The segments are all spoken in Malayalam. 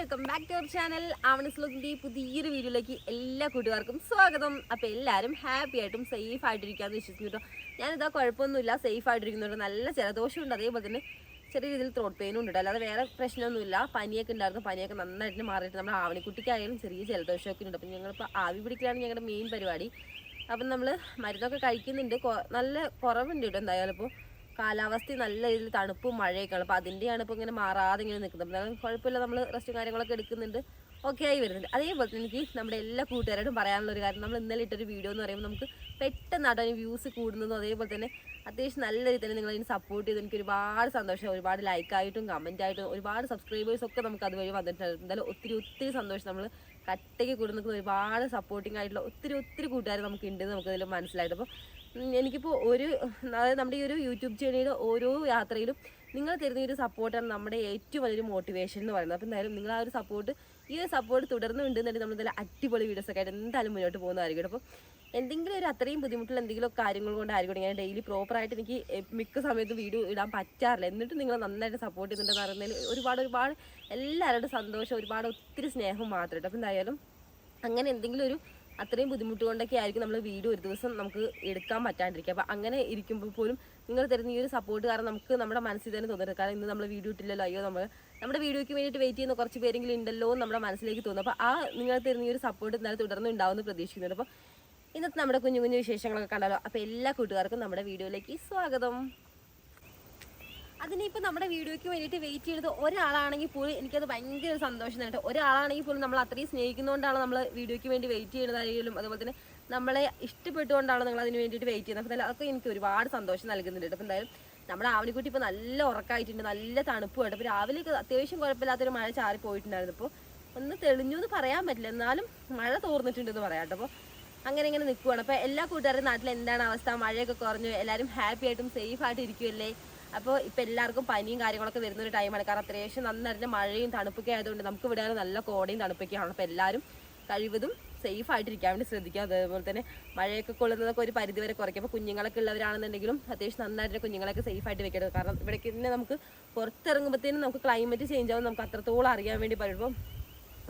Welcome back to our channel. ആവണീസ് വ്ലോഗിന്റെ പുതിയൊരു വീഡിയോയിലേക്ക് എല്ലാ കൂട്ടുകാർക്കും സ്വാഗതം. അപ്പോൾ എല്ലാവരും ഹാപ്പി ആയിട്ടും സേഫ് ആയിട്ടിരിക്കാമെന്ന് വിശ്വസിക്കുന്നു കേട്ടോ. ഞാനിതാ കുഴപ്പമൊന്നുമില്ല, സേഫ് ആയിട്ടിരിക്കുന്നുണ്ട്. നല്ല ജലദോഷമുണ്ട്, അതേപോലെ തന്നെ ചെറിയ രീതിയിൽ ത്രോട്ട് പെയിനും ഉണ്ട്. അല്ലാതെ വേറെ പ്രശ്നമൊന്നുമില്ല. പനിയൊക്കെ ഉണ്ടായിരുന്നു, പനിയൊക്കെ നന്നായിട്ട് മാറിയിട്ട് നമ്മുടെ ആവണിക്കുട്ടിക്കായാലും ചെറിയ ജലദോഷമൊക്കെ ഉണ്ട്. അപ്പം ഞങ്ങളിപ്പോൾ ആവി പിടിക്കലാണ് ഞങ്ങളുടെ മെയിൻ പരിപാടി. അപ്പം നമ്മൾ മരുന്നൊക്കെ കഴിക്കുന്നുണ്ട്, നല്ല കുറവുണ്ട് കേട്ടോ. എന്തായാലും ഇപ്പോൾ കാലാവസ്ഥ നല്ല രീതിയിൽ തണുപ്പും മഴയൊക്കെയാണ്. അപ്പോൾ അതിൻ്റെയാണ് ഇപ്പോൾ ഇങ്ങനെ മാറാതെ ഇങ്ങനെ നിൽക്കുന്നത്. എന്നാലും കുഴപ്പമില്ല, നമ്മൾ റെസ്റ്റും കാര്യങ്ങളൊക്കെ എടുക്കുന്നുണ്ട്, ഓക്കെ ആയി വരുന്നുണ്ട്. അതേപോലെ തന്നെ എനിക്ക് നമ്മുടെ എല്ലാ കൂട്ടുകാരോടും പറയാനുള്ള ഒരു കാര്യം, നമ്മൾ ഇന്നലെ ഇട്ടൊരു വീഡിയോ എന്ന് പറയുമ്പോൾ നമുക്ക് പെട്ടെന്നാട്ടോ അതിന് വ്യൂസ് കൂടുന്നതും അതേപോലെ തന്നെ അത്യാവശ്യം നല്ല രീതിയിൽ തന്നെ നിങ്ങളതിന് സപ്പോർട്ട് ചെയ്ത് എനിക്ക് ഒരുപാട് സന്തോഷം. ഒരുപാട് ലൈക്കായിട്ടും കമൻറ്റായിട്ടും ഒരുപാട് സബ്സ്ക്രൈബേഴ്സൊക്കെ നമുക്ക് അതുവഴി വന്നിട്ടുണ്ട്. എന്തായാലും ഒത്തിരി സന്തോഷം. നമ്മൾ കട്ടയ്ക്ക് കൂടെ നിൽക്കുന്ന ഒരുപാട് സപ്പോർട്ടിങ് ആയിട്ടുള്ള ഒത്തിരി കൂട്ടുകാർ നമുക്ക് ഉണ്ടെന്ന് നമുക്കതിൽ മനസ്സിലായിട്ട്. അപ്പോൾ എനിക്കിപ്പോൾ അതായത് നമ്മുടെ ഈ ഒരു യൂട്യൂബ് ചാനലിൻ്റെ ഓരോ യാത്രയിലും നിങ്ങൾ തരുന്ന ഒരു സപ്പോർട്ടാണ് നമ്മുടെ ഏറ്റവും വലിയൊരു മോട്ടിവേഷൻ എന്ന് പറയുന്നത്. അപ്പോൾ എന്തായാലും നിങ്ങൾ ആ ഒരു സപ്പോർട്ട് തുടർന്നുണ്ടെന്നുണ്ടെങ്കിൽ നമ്മളെന്തായാലും അടിപൊളി വീഡിയോസൊക്കെ ആയിട്ട് എന്തായാലും മുന്നോട്ട് പോകുന്നതായിരിക്കും. അപ്പോൾ എന്തെങ്കിലും ഒരു അത്രയും ബുദ്ധിമുട്ടുള്ള എന്തെങ്കിലും കാര്യങ്ങൾ കൊണ്ടായിരിക്കും ഞാൻ ഡെയിലി പ്രോപ്പറായിട്ട് എനിക്ക് മിക്ക സമയത്തും വീഡിയോ ഇടാൻ പറ്റാറില്ല. എന്നിട്ട് നിങ്ങൾ നന്നായിട്ട് സപ്പോർട്ട് ചെയ്യുന്നുണ്ടെന്ന് പറയുന്നതിൽ ഒരുപാട് എല്ലാവരുടെ സന്തോഷം, ഒത്തിരി സ്നേഹം മാത്രമായിട്ട്. അപ്പോൾ എന്തായാലും അങ്ങനെ എന്തെങ്കിലും ഒരു അത്രയും ബുദ്ധിമുട്ട് കൊണ്ടൊക്കെ ആയിരിക്കും നമ്മൾ വീഡിയോ ഒരു ദിവസം നമുക്ക് എടുക്കാൻ പറ്റാണ്ടിരിക്കുക. അപ്പോൾ അങ്ങനെ ഇരിക്കുമ്പോൾ പോലും നിങ്ങൾ തരുന്ന ഈ ഒരു സപ്പോർട്ട് കാരണം നമുക്ക് നമ്മുടെ മനസ്സിൽ തന്നെ തോന്നുന്നത്. കാരണം ഇന്ന് നമ്മൾ വീഡിയോ ഇട്ടില്ലല്ലോ, അയ്യോ നമ്മുടെ വീഡിയോയ്ക്ക് വേണ്ടിയിട്ട് വെയിറ്റ് ചെയ്യുന്ന കുറച്ച് പേരെങ്കിലും ഉണ്ടല്ലോ എന്ന് നമ്മുടെ മനസ്സിലേക്ക് തോന്നും. അപ്പോൾ ആ നിങ്ങൾ തരുന്ന ഈ ഒരു സപ്പോർട്ട് എന്നാലും തുടർന്ന് ഉണ്ടാവുമെന്ന് പ്രതീക്ഷിക്കുന്നുണ്ട്. അപ്പോൾ ഇന്നത്തെ നമ്മുടെ കുഞ്ഞു വിശേഷങ്ങളൊക്കെ കണ്ടല്ലോ. അപ്പോൾ എല്ലാ കൂട്ടുകാർക്കും നമ്മുടെ വീഡിയോയിലേക്ക് സ്വാഗതം. അതിനിപ്പോൾ നമ്മുടെ വീഡിയോയ്ക്ക് വേണ്ടിയിട്ട് വെയിറ്റ് ചെയ്തത് ഒരാളാണെങ്കിൽ പോലും എനിക്കത് ഭയങ്കര സന്തോഷം തന്നെ. ഒരാളാണെങ്കിൽ പോലും നമ്മൾ അത്രയും സ്നേഹിക്കുന്നതുകൊണ്ടാണ് നമ്മൾ വീഡിയോയ്ക്ക് വേണ്ടി വെയിറ്റ് ചെയ്യുന്നതായാലും അതുപോലെ തന്നെ നമ്മളെ ഇഷ്ടപ്പെട്ടുകൊണ്ടാണ് നിങ്ങൾ അതിന് വേണ്ടിയിട്ട് വെയിറ്റ് ചെയ്യുന്നത്. അപ്പോൾ അതൊക്കെ എനിക്ക് ഒരുപാട് സന്തോഷം നൽകുന്നുണ്ട്. അപ്പോൾ എന്തായാലും നമ്മുടെ ആവണിക്കുട്ടി ഇപ്പോൾ നല്ല ഉറക്കമായിട്ടുണ്ട്, നല്ല തണുപ്പുമായിട്ട്. അപ്പോൾ രാവിലെയൊക്കെ അത്യാവശ്യം കുഴപ്പമില്ലാത്തൊരു മഴ ചാറി പോയിട്ടുണ്ടായിരുന്നു. ഇപ്പോൾ ഒന്ന് തെളിഞ്ഞു എന്ന് പറയാൻ പറ്റില്ല, എന്നാലും മഴ തോർന്നിട്ടുണ്ടെന്ന് പറയാം കേട്ടോ. അപ്പോൾ അങ്ങനെ ഇങ്ങനെ നിൽക്കുവാണ്. അപ്പോൾ എല്ലാ കൂട്ടുകാരുടെ നാട്ടിൽ എന്താണ് അവസ്ഥ? മഴയൊക്കെ കുറഞ്ഞു, എല്ലാവരും ഹാപ്പി ആയിട്ടും സേഫ് ആയിട്ട് ഇരിക്കുമല്ലേ? അപ്പോൾ ഇപ്പോൾ എല്ലാവർക്കും പനിയും കാര്യങ്ങളൊക്കെ വരുന്നൊരു ടൈമാണ്. കാരണം അത്യാവശ്യം നന്നായിട്ട് മഴയും തണുപ്പൊക്കെ ആയതുകൊണ്ട് നമുക്ക് ഇവിടെ നല്ല കോടയും തണുപ്പൊക്കെയാണ്. അപ്പോൾ എല്ലാവരും കഴിവതും സേഫ് ആയിട്ടിരിക്കാൻ വേണ്ടി ശ്രദ്ധിക്കുക. അതേപോലെ തന്നെ മഴയൊക്കെ കൊള്ളുന്നതൊക്കെ ഒരു പരിധി വരെ കുറയ്ക്കും. അപ്പോൾ കുഞ്ഞുങ്ങളൊക്കെ ഉള്ളവരാണെന്നുണ്ടെങ്കിലും അത്യാവശ്യം നന്നായിട്ട് കുഞ്ഞുങ്ങളൊക്കെ സേഫ് ആയിട്ട് വെക്കരുത്. കാരണം ഇവിടേക്ക് തന്നെ നമുക്ക് പുറത്തിറങ്ങുമ്പോഴത്തേനും നമുക്ക് ക്ലൈമറ്റ് ചേഞ്ച് ആവും, നമുക്ക് അത്രത്തോളം അറിയാൻ വേണ്ടി പറ്റും.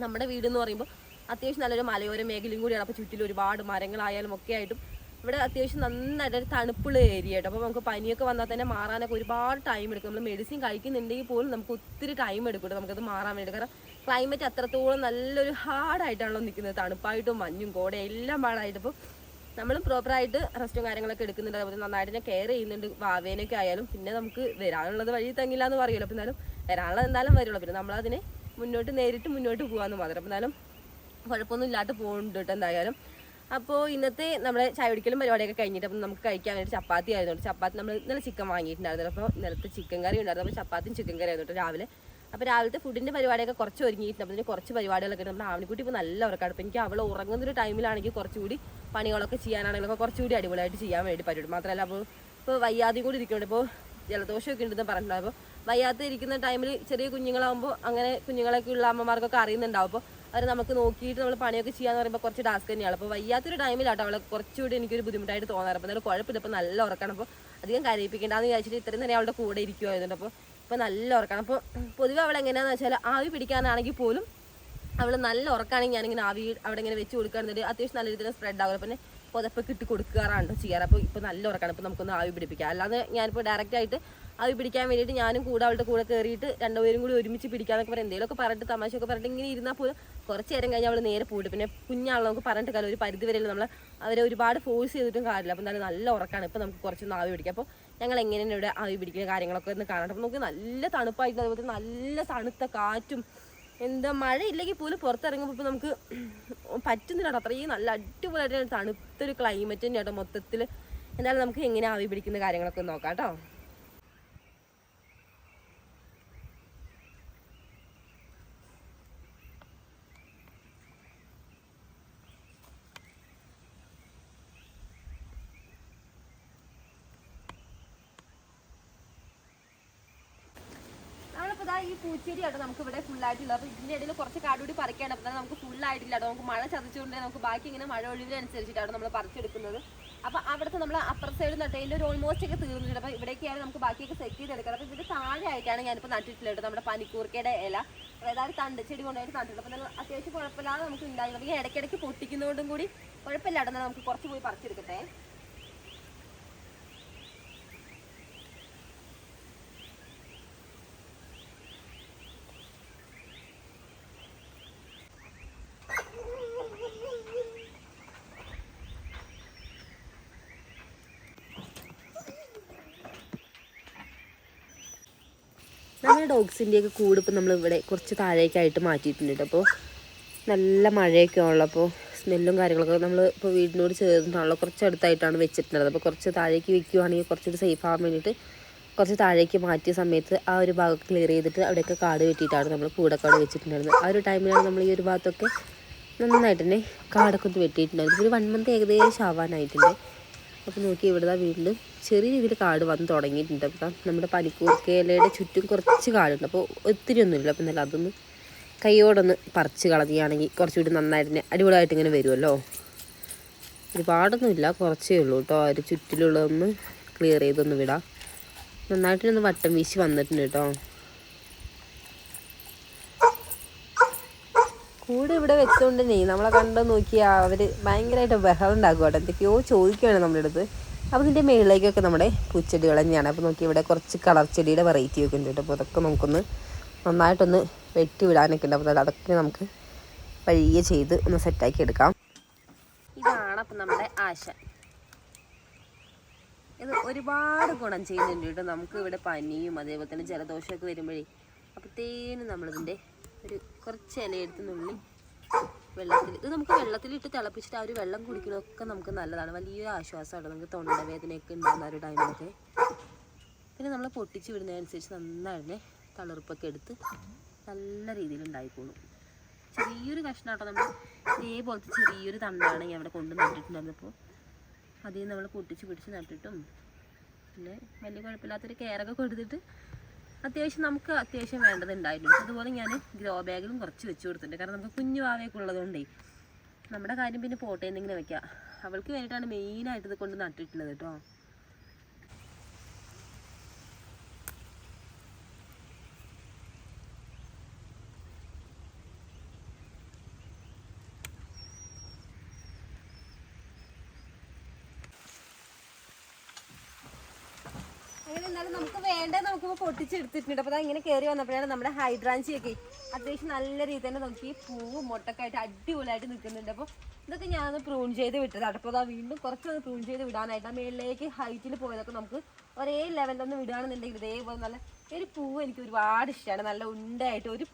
നമ്മുടെ വീടെന്ന് പറയുമ്പോൾ അത്യാവശ്യം നല്ലൊരു മലയോര മേഖലയും കൂടിയാണ്. അപ്പോൾ ചുറ്റിലും ഒരുപാട് മരങ്ങളായാലും ഒക്കെ ആയിട്ടും ഇവിടെ അത്യാവശ്യം നന്നായിട്ട് തണുപ്പുള്ള ഏരിയ ആയിട്ട്. അപ്പോൾ നമുക്ക് പനിയൊക്കെ വന്നാൽ തന്നെ മാറാനൊക്കെ ഒരുപാട് ടൈം എടുക്കും. നമ്മൾ മെഡിസിൻ കഴിക്കുന്നുണ്ടെങ്കിൽ പോലും നമുക്ക് ഒത്തിരി ടൈം എടുക്കും നമുക്കത് മാറാൻ വേണ്ടി. കാരണം ക്ലൈമറ്റ് അത്രത്തോളം നല്ലൊരു ഹാർഡായിട്ടാണല്ലോ നിൽക്കുന്നത്, തണുപ്പായിട്ടും മഞ്ഞും കോടയും എല്ലാം പാടായിട്ട്. അപ്പോൾ നമ്മളും പ്രോപ്പറായിട്ട് റെസ്റ്റും കാര്യങ്ങളൊക്കെ എടുക്കുന്നുണ്ട്, അതുപോലെ നന്നായിട്ട് തന്നെ കെയർ ചെയ്യുന്നുണ്ട്. വാവേനൊക്കെ ആയാലും പിന്നെ നമുക്ക് വരാനുള്ളത് വഴി തങ്ങില്ല എന്ന് പറയുമല്ലോ. അപ്പോൾ എന്നാലും വരാനുള്ളത് എന്തായാലും വരുള്ളൂ. പിന്നെ നമ്മളതിനെ നേരിട്ട് മുന്നോട്ട് പോകാമെന്ന് മാത്രം. അപ്പോൾ എന്നാലും കുഴപ്പമൊന്നും ഇല്ലാണ്ട് പോകുന്നുണ്ട് കേട്ടോ എന്തായാലും. അപ്പോൾ ഇന്നത്തെ നമ്മുടെ ചായ കുടിക്കലും പരിപാടിയൊക്കെ കഴിഞ്ഞിട്ട് അപ്പം നമുക്ക് കഴിക്കാൻ വേണ്ടി ചപ്പാത്തി ആയിരുന്നു. ചപ്പാത്തി നമ്മൾ ഇന്നലെ ചിക്കൻ വാങ്ങിയിട്ടുണ്ടായിരുന്നു. അപ്പോൾ ഇന്നലത്തെ ചിക്കൻ കറി ഉണ്ടായിരുന്നു. അപ്പോൾ ചപ്പാത്തിയും ചിക്കൻ കറി ആയിരുന്നു രാവിലെ. അപ്പോൾ രാവിലത്തെ ഫുഡിൻ്റെ പരിപാടിയൊക്കെ കുറച്ച് ഒരുങ്ങിയിട്ടുണ്ട്. അപ്പോൾ ഇതിന് കുറച്ച് പരിപാടികളൊക്കെ നമ്മുടെ ആവണിക്കുട്ടി ഇപ്പോൾ നല്ല ഉറക്കാണ്. അപ്പോൾ എനിക്ക് അവൾ ഉറങ്ങുന്നൊരു ടൈമിലാണെങ്കിൽ കുറച്ചുകൂടി പണികളൊക്കെ ചെയ്യാനാണെങ്കിലൊക്കെ കുറച്ചുകൂടി അടിപൊളിയായിട്ട് ചെയ്യാൻ വേണ്ടി പറ്റും. മാത്രമല്ല ഇപ്പോൾ വയ്യാതെയും കൂടി ഇരിക്കുന്നുണ്ട്. ഇപ്പോൾ ജലദോഷമൊക്കെ ഉണ്ടെന്ന് പറഞ്ഞിട്ടുണ്ടാകും. അപ്പോൾ വയ്യാതെ ഇരിക്കുന്ന ടൈമിൽ ചെറിയ കുഞ്ഞുങ്ങളാകുമ്പോൾ അങ്ങനെ കുഞ്ഞുങ്ങളൊക്കെ ഉള്ള അമ്മമാർക്കൊക്കെ അറിയുന്നുണ്ടാവും. അപ്പോൾ അവർ നമുക്ക് നോക്കിയിട്ട് നമ്മൾ പണിയൊക്കെ ചെയ്യാന്ന് പറയുമ്പോൾ കുറച്ച് ടാസ്ക് തന്നെയാണ്. അപ്പോൾ വയ്യാത്തൊരു ടൈമിലാട്ടോ അവളെ കുറച്ചുകൂടി എനിക്കൊരു ബുദ്ധിമുട്ടായിട്ട് തോന്നാറ്. അപ്പോൾ എന്നാലും കുഴപ്പമില്ല, ഇപ്പോൾ നല്ല ഉറക്കണം. അപ്പോൾ അധികം കരയിപ്പിക്കേണ്ടെന്ന് വിചാരിച്ചിട്ട് ഇത്രയും നേരം അവളുടെ കൂടെ ഇരിക്കുമായിരുന്നു. അപ്പോൾ നല്ല ഉറക്കണം. അപ്പോൾ പൊതുവെ അവൾ എങ്ങനെയാണെന്ന് വെച്ചാൽ ആവി പിടിക്കാനാണെങ്കിൽ പോലും അവൾ നല്ല ഉറക്കാണെങ്കിൽ ഞാനിങ്ങനെ ആവി അവിടെ ഇങ്ങനെ വെച്ച് കൊടുക്കുകയാണെന്നുണ്ടെങ്കിൽ അത്യാവശ്യം നല്ല രീതിയിൽ സ്പ്രെഡ് ആകും. പിന്നെ പുതപ്പൊക്കെ ഇട്ട് കൊടുക്കാറാണ് ചെയ്യാറ്. അപ്പോൾ ഇപ്പോൾ നല്ല ഉറക്കാണ്. ഇപ്പോൾ നമുക്കൊന്ന് ആവി പിടിപ്പിക്കാം. അല്ലാതെ ഞാനിപ്പോൾ ഡയറക്റ്റായിട്ട് ആവി പിടിക്കാൻ വേണ്ടിയിട്ട് ഞാനും കൂടെ അവളുടെ കൂടെ കയറിയിട്ട് രണ്ടുപേരും കൂടി ഒരുമിച്ച് പിടിക്കാന്നൊക്കെ പറയാം. എന്തെങ്കിലുമൊക്കെ പറഞ്ഞിട്ട് തമാശയൊക്കെ പറഞ്ഞിട്ട് ഇങ്ങനെ ഇരുന്നാൽ പോലും കുറച്ച് നേരം കഴിഞ്ഞാൽ അവൾ നേരെ പോയിട്ട് പിന്നെ കുഞ്ഞാണല്ലോ, നമുക്ക് പറഞ്ഞിട്ട് കാലം ഒരു പരിധി വരെയല്ല നമ്മൾ അവരെ ഒരുപാട് ഫോഴ്സ് ചെയ്തിട്ടും കാര്യമില്ല. അപ്പോൾ എന്തായാലും നല്ല ഉറക്കാണ്. ഇപ്പോൾ നമുക്ക് കുറച്ചൊന്ന് ആവി പിടിക്കാം. അപ്പോൾ ഞങ്ങൾ എങ്ങനെയാണ് ഇവിടെ ആവി പിടിക്കുന്ന കാര്യങ്ങളൊക്കെ ഒന്ന് കാണട്ടെ. അപ്പോൾ നമുക്ക് നല്ല തണുപ്പായിട്ട് അതുപോലെ നല്ല തണുത്ത കാറ്റും മഴ ഇല്ലെങ്കിൽ പോലും പുറത്തിറങ്ങുമ്പോൾ ഇപ്പോൾ നമുക്ക് പറ്റുന്നില്ല കേട്ടോ. അത്രയും നല്ല അടിപൊളിയായിട്ട് തണുത്തൊരു ക്ലൈമറ്റ് തന്നെയാട്ടോ മൊത്തത്തിൽ. എന്തായാലും നമുക്ക് എങ്ങനെ ആവി പിടിക്കുന്ന കാര്യങ്ങളൊക്കെ ഒന്ന് നോക്കാം കേട്ടോ. ഈ പൂച്ചെടി ആട്ടോ നമുക്ക് ഇവിടെ ഫുള്ളായിട്ടുള്ളത്. അപ്പോൾ ഇതിൻ്റെ ഇടയിൽ കുറച്ച് കാടുകൂടി പറിക്കാണ്. അപ്പോൾ നമുക്ക് ഫുള്ളായിട്ടില്ല കേട്ടോ. നമുക്ക് മഴ ചതച്ചുകൊണ്ട് നമുക്ക് ബാക്കി ഇങ്ങനെ മഴ ഒഴിവിനനുസരിച്ചിട്ടാണ് നമ്മൾ പറിച്ചെടുക്കുന്നത്. അപ്പോൾ അവിടുത്തെ നമ്മൾ അപ്പർ സൈഡ് നട്ടതിൻ്റെ ഒരു ഓൾമോസ്റ്റ് ഒക്കെ തീർന്നിട്ടുണ്ട്. അപ്പോൾ ഇവിടേക്കാണ് നമുക്ക് ബാക്കിയൊക്കെ സെറ്റ് ചെയ്തെടുക്കാം. അപ്പോൾ ഇതിൻ്റെ താഴെ ആയിട്ടാണ് ഞാനിപ്പോൾ നട്ടിട്ടുള്ളത് നമ്മുടെ പനിക്കൂർക്കയുടെ ഇല, അതായത് തണ്ട് ചെടി കൊണ്ടുപോയിട്ട് നട്ടിട്ടുണ്ട്. അപ്പോൾ നല്ല അത്യാവശ്യം കുഴപ്പമില്ലാതെ നമുക്ക് ഉണ്ടായിരുന്നു. അപ്പോൾ ഈ ഇടയ്ക്കിടയ്ക്ക് പൊട്ടിക്കുന്നതുകൊണ്ടും കൂടി കുഴപ്പമില്ലാതെ നമുക്ക് കുറച്ച് പോയി പറിച്ചെടുക്കട്ടെ. നമ്മുടെ ഡോഗ്സിൻ്റെയൊക്കെ കൂട് ഇപ്പം നമ്മളിവിടെ കുറച്ച് താഴേക്കായിട്ട് മാറ്റിയിട്ടുണ്ട്. അപ്പോൾ നല്ല മഴയൊക്കെ ഉള്ളപ്പോൾ സ്മെല്ലും കാര്യങ്ങളൊക്കെ നമ്മൾ ഇപ്പോൾ വീടിനോട് ചേർന്നിട്ടാണല്ലോ കുറച്ച് അടുത്തായിട്ടാണ് വെച്ചിട്ടുള്ളത്. അപ്പോൾ കുറച്ച് താഴേക്ക് വെക്കുകയാണെങ്കിൽ കുറച്ചുകൂടി സേഫ് ആകാൻ വേണ്ടിയിട്ട് കുറച്ച് താഴേക്ക് മാറ്റിയ സമയത്ത് ആ ഒരു ഭാഗം ക്ലിയർ ചെയ്തിട്ട് അവിടെയൊക്കെ കാട് വെട്ടിയിട്ടാണ് നമ്മൾ കൂടക്കാട് വെച്ചിട്ടുണ്ടായിരുന്നത്. ആ ഒരു ടൈമിലാണ് നമ്മൾ ഈ ഒരു ഭാഗത്തൊക്കെ നന്നായിട്ട് തന്നെ കാടൊക്കെ ഒന്ന് വെട്ടിയിട്ടുണ്ടായിരുന്നു. ഒരു 1 മന്ത് ഏകദേശം ആവാനായിട്ടുണ്ട്. അപ്പോൾ നോക്കി ഇവിടെ വീട്ടിൽ ചെറിയ രീതിയിൽ കാട് വന്ന് തുടങ്ങിയിട്ടുണ്ട്. അപ്പം നമ്മുടെ പനിക്കൂർക്കയിലയുടെ ചുറ്റും കുറച്ച് കാടുണ്ട്. അപ്പോൾ ഒത്തിരി ഒന്നുമില്ല. അപ്പം എന്നാലും അതൊന്ന് കൈയോടൊന്ന് പറിച്ച് കളഞ്ഞാണെങ്കിൽ കുറച്ചുകൂടി നന്നായിട്ട് അടിപൊളിയായിട്ട് ഇങ്ങനെ വരുമല്ലോ. ഒരുപാടൊന്നുമില്ല, കുറച്ചേ ഉള്ളൂ കേട്ടോ. ഒരു ചുറ്റിലുള്ളതൊന്ന് ക്ലിയർ ചെയ്തൊന്ന് വിടാം. നന്നായിട്ടൊന്ന് വട്ടം വീശി വന്നിട്ടുണ്ട് കേട്ടോ. കൂട് ഇവിടെ വെച്ചുകൊണ്ട് നമ്മളെ കണ്ടു നോക്കിയാൽ അവർ ഭയങ്കരമായിട്ട് ബഹളം ഉണ്ടാക്കും കേട്ടോ. എന്തൊക്കെയോ ചോദിക്കുകയാണ് നമ്മുടെ അടുത്ത്. അപ്പോൾ ഇതിൻ്റെ മുകളിലേക്കൊക്കെ നമ്മുടെ പൂച്ചെടികൾ തന്നെയാണ്. അപ്പോൾ നോക്കി ഇവിടെ കുറച്ച് കളർ ചെടിയുടെ വെറൈറ്റി ഒക്കെ ഉണ്ട് കേട്ടോ. അപ്പോൾ അതൊക്കെ നമുക്കൊന്ന് നന്നായിട്ടൊന്ന് വെട്ടി വിടാനൊക്കെ ഉണ്ട്. അപ്പോൾ അതൊക്കെ നമുക്ക് വഴിയെ ചെയ്ത് ഒന്ന് സെറ്റാക്കി എടുക്കാം. ഇതാണ് അപ്പം നമ്മുടെ ആശ. ഇത് ഒരുപാട് ഗുണം ചെയ്യുന്നുണ്ട് കേട്ടോ. നമുക്ക് ഇവിടെ പനിയും അതേപോലെ തന്നെ ജലദോഷമൊക്കെ വരുമ്പോഴേ അപ്പോഴത്തേനും നമ്മളിതിൻ്റെ ഒരു കുറച്ച് ഇലയെടുത്ത് നുള്ളി വെള്ളത്തിൽ, ഇത് നമുക്ക് വെള്ളത്തിലിട്ട് തിളപ്പിച്ചിട്ട് ആ ഒരു വെള്ളം കുടിക്കണമൊക്കെ നമുക്ക് നല്ലതാണ്. വലിയൊരു ആശ്വാസമാണ് നമുക്ക് തൊണ്ടവേദനയൊക്കെ ഉണ്ടാകുന്ന ഒരു ടൈമിലൊക്കെ. പിന്നെ നമ്മൾ പൊട്ടിച്ച് വിടുന്നതനുസരിച്ച് നന്നായിട്ട് തളിർപ്പൊക്കെ എടുത്ത് നല്ല രീതിയിൽ ഉണ്ടായിക്കോളും. ചെറിയൊരു കഷ്ണമാട്ടോ, നമ്മൾ ഇതേപോലത്തെ ചെറിയൊരു തണ്ടാണ് ഞാൻ അവിടെ കൊണ്ട് നട്ടിട്ടുണ്ടായിരുന്നപ്പോൾ അതിൽ നമ്മൾ പൊട്ടിച്ച് പിടിച്ച് നട്ടിട്ടും പിന്നെ വലിയ കുഴപ്പമില്ലാത്തൊരു കെയറൊക്കെ കൊടുത്തിട്ട് അത്യാവശ്യം വേണ്ടത് ഉണ്ടായിരുന്നു. അതുപോലെ ഞാൻ ഗ്രോ ബാഗിലും കുറച്ച് വെച്ച് കൊടുത്തിട്ടുണ്ട്. കാരണം നമുക്ക് കുഞ്ഞു വാവയൊക്കെ ഉള്ളതുകൊണ്ടേ നമ്മുടെ കാര്യം പിന്നെ പോട്ടെ എന്തെങ്കിലും വെക്കാം. അവൾക്ക് വേണ്ടിയിട്ടാണ് മെയിനായിട്ട് ഇത് കൊണ്ട് നട്ടിട്ടുള്ളത് കേട്ടോ. അങ്ങനെ എന്നാലും നമുക്ക് വേണ്ടത് നമുക്കിപ്പോൾ പൊട്ടിച്ചെടുത്തിട്ടുണ്ട്. അപ്പോൾ ഇങ്ങനെ കയറി വന്നപ്പോഴാണ് നമ്മുടെ ഹൈഡ്രാഞ്ചിയൊക്കെ അത്യാവശ്യം നല്ല രീതിയിൽ തന്നെ നോക്കി പൂവും മുട്ടൊക്കെ ആയിട്ട് അടിപൊളിയായിട്ട് നിൽക്കുന്നുണ്ട്. അപ്പോൾ ഇതൊക്കെ ഞാനൊന്ന് പ്രൂൺ ചെയ്ത് വിട്ടതാണ്. അപ്പോൾ വീണ്ടും കുറച്ചൊന്ന് പ്രൂൺ ചെയ്ത് വിടാനായിട്ട് ആ മേളിലേക്ക് ഹൈറ്റിൽ പോയതൊക്കെ നമുക്ക് ഒരേ ലെവലിലൊന്ന് വിടുകയാണെന്നുണ്ടെങ്കിൽ ഇതേപോലെ നല്ല ഒരു പൂവ് എനിക്ക് ഒരുപാട് ഇഷ്ടമാണ്. നല്ല ഉണ്ടയായിട്ട് ഒരു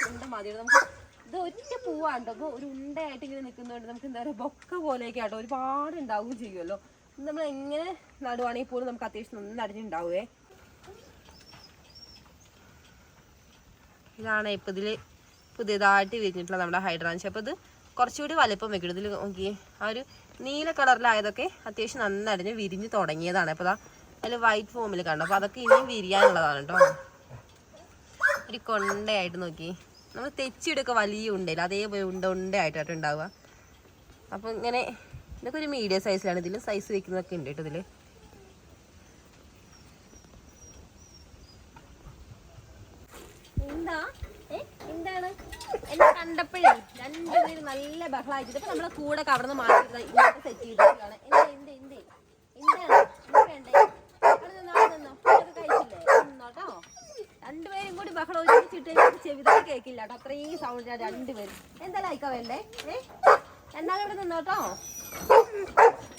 ഉണ്ട മതിയാണ് നമുക്ക്. ഇത് ഒറ്റ പൂവാണ്ടോ, അപ്പോൾ ഒരു ഉണ്ടയായിട്ട് ഇങ്ങനെ നിൽക്കുന്നതുകൊണ്ട് നമുക്ക് എന്താ പറയുക ബൊക്ക പോലെയൊക്കെ ആട്ടോ ഒരുപാട് ഉണ്ടാവുകയും ചെയ്യുമല്ലോ. നമ്മൾ എങ്ങനെ നടുവാണെങ്കിൽ പോലും നമുക്ക് അത്യാവശ്യം നന്നായി നടിഞ്ഞുണ്ടാവുകയെ. ഇതാണ് ഇപ്പം ഇതിൽ പുതിയതായിട്ട് വിരിഞ്ഞിട്ടുള്ള നമ്മുടെ ഹൈഡ്രാഞ്ചി. അപ്പോൾ ഇത് കുറച്ചുകൂടി വലിപ്പം വെക്കണം. ഇതിൽ നോക്കി ആ ഒരു നീല കളറിലായതൊക്കെ അത്യാവശ്യം നന്നടിഞ്ഞ് വിരിഞ്ഞ് തുടങ്ങിയതാണ്. അപ്പോൾ അതിൽ വൈറ്റ് ഫോമിൽ കണ്ടു. അപ്പോൾ അതൊക്കെ ഇനിയും വിരിയാനുള്ളതാണ് കേട്ടോ. ഒരു കൊണ്ടയായിട്ട് നോക്കി നമ്മൾ തെച്ചിടൊക്കെ വലിയ ഉണ്ടയില്ല, അതേപോലെ ഉണ്ടയായിട്ടാണ് ഉണ്ടാവുക. അപ്പോൾ ഇങ്ങനെ ഇതൊക്കെ ഒരു മീഡിയം സൈസിലാണ്. ഇതിൽ സൈസ് വെക്കുന്നതൊക്കെ ഉണ്ട് കേട്ടോ. ഇതിൽ എന്താണ് എന്നെ കണ്ടപ്പോഴേ രണ്ടുപേരും നല്ല ബഹളായിട്ട് ഇപ്പൊ നമ്മളെ കൂടെ അവിടെ നിന്ന് മാറ്റി ഇങ്ങോട്ട് സെറ്റ് ചെയ്തിട്ടാണ്. നിന്നോട്ടോ രണ്ടുപേരും കൂടി ബഹളം ഒരുമിച്ചിട്ട് ചെവിതൊക്കെ കേൾക്കില്ല കേട്ടോ. അത്രയും സൗണ്ട് രണ്ടുപേരും. എന്തായാലും അയക്കാൻ വേണ്ടേ? എന്നാലും ഇവിടെ നിന്നോട്ടോ.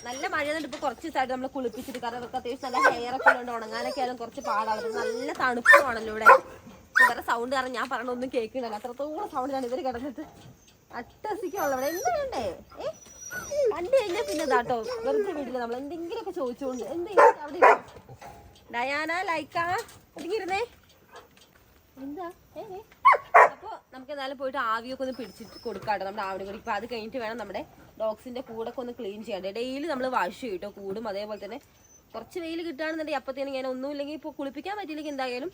നല്ല മഴയുന്നുണ്ട്. ഇപ്പൊ കുറച്ച് ദിവസമായിട്ട് നമ്മൾ കുളിപ്പിച്ചിട്ട്, കാരണം അതൊക്കെ അത്യാവശ്യം നല്ല ഹെയറൊക്കെ ഉള്ളതുകൊണ്ട് ഉണങ്ങാനൊക്കെ ആയാലും കുറച്ച് പാടാണ്. നല്ല തണുപ്പുമാണല്ലോ ഇവിടെ. ഇവരുടെ സൗണ്ട് കാരണം ഞാൻ പറഞ്ഞൊന്നും കേൾക്കണല്ലോ. അത്രത്തോളം സൗണ്ടിലാണ് ഇവർ കിടന്നിട്ട് അട്ടസിക്കുള്ള ഇവിടെ. എന്താ വേണ്ടേ? കണ്ടു കഴിഞ്ഞാൽ പിന്നെ ഇതാട്ടോ വെറുതെ വീട്ടില് നമ്മൾ എന്തെങ്കിലുമൊക്കെ ചോദിച്ചുകൊണ്ട് എന്തെങ്കിലും അവിടെ ഡയാന ലൈക്ക ഒതുങ്ങിയിരുന്നേ. എന്താ അപ്പോൾ നമുക്ക് എന്നാലും പോയിട്ട് ആവിയൊക്കെ ഒന്ന് പിടിച്ചിട്ട് കൊടുക്കാട്ടോ നമ്മുടെ ആവിനെ കൂടി. ഇപ്പം അത് കഴിഞ്ഞിട്ട് വേണം നമ്മുടെ ഡോഗ്സിൻ്റെ കൂടൊക്കെ ഒന്ന് ക്ലീൻ ചെയ്യാണ്ട്. ഡെയിലി നമ്മൾ വാഷ് ചെയ്യും കേട്ടോ കൂടും. അതേപോലെ തന്നെ കുറച്ച് വെയിൽ കിട്ടുകയാണെന്നുണ്ടെങ്കിൽ അപ്പത്തേനും ഞാൻ ഒന്നുമില്ലെങ്കിൽ ഇപ്പോൾ കുളിപ്പിക്കാൻ പറ്റിയില്ലെങ്കിൽ എന്തായാലും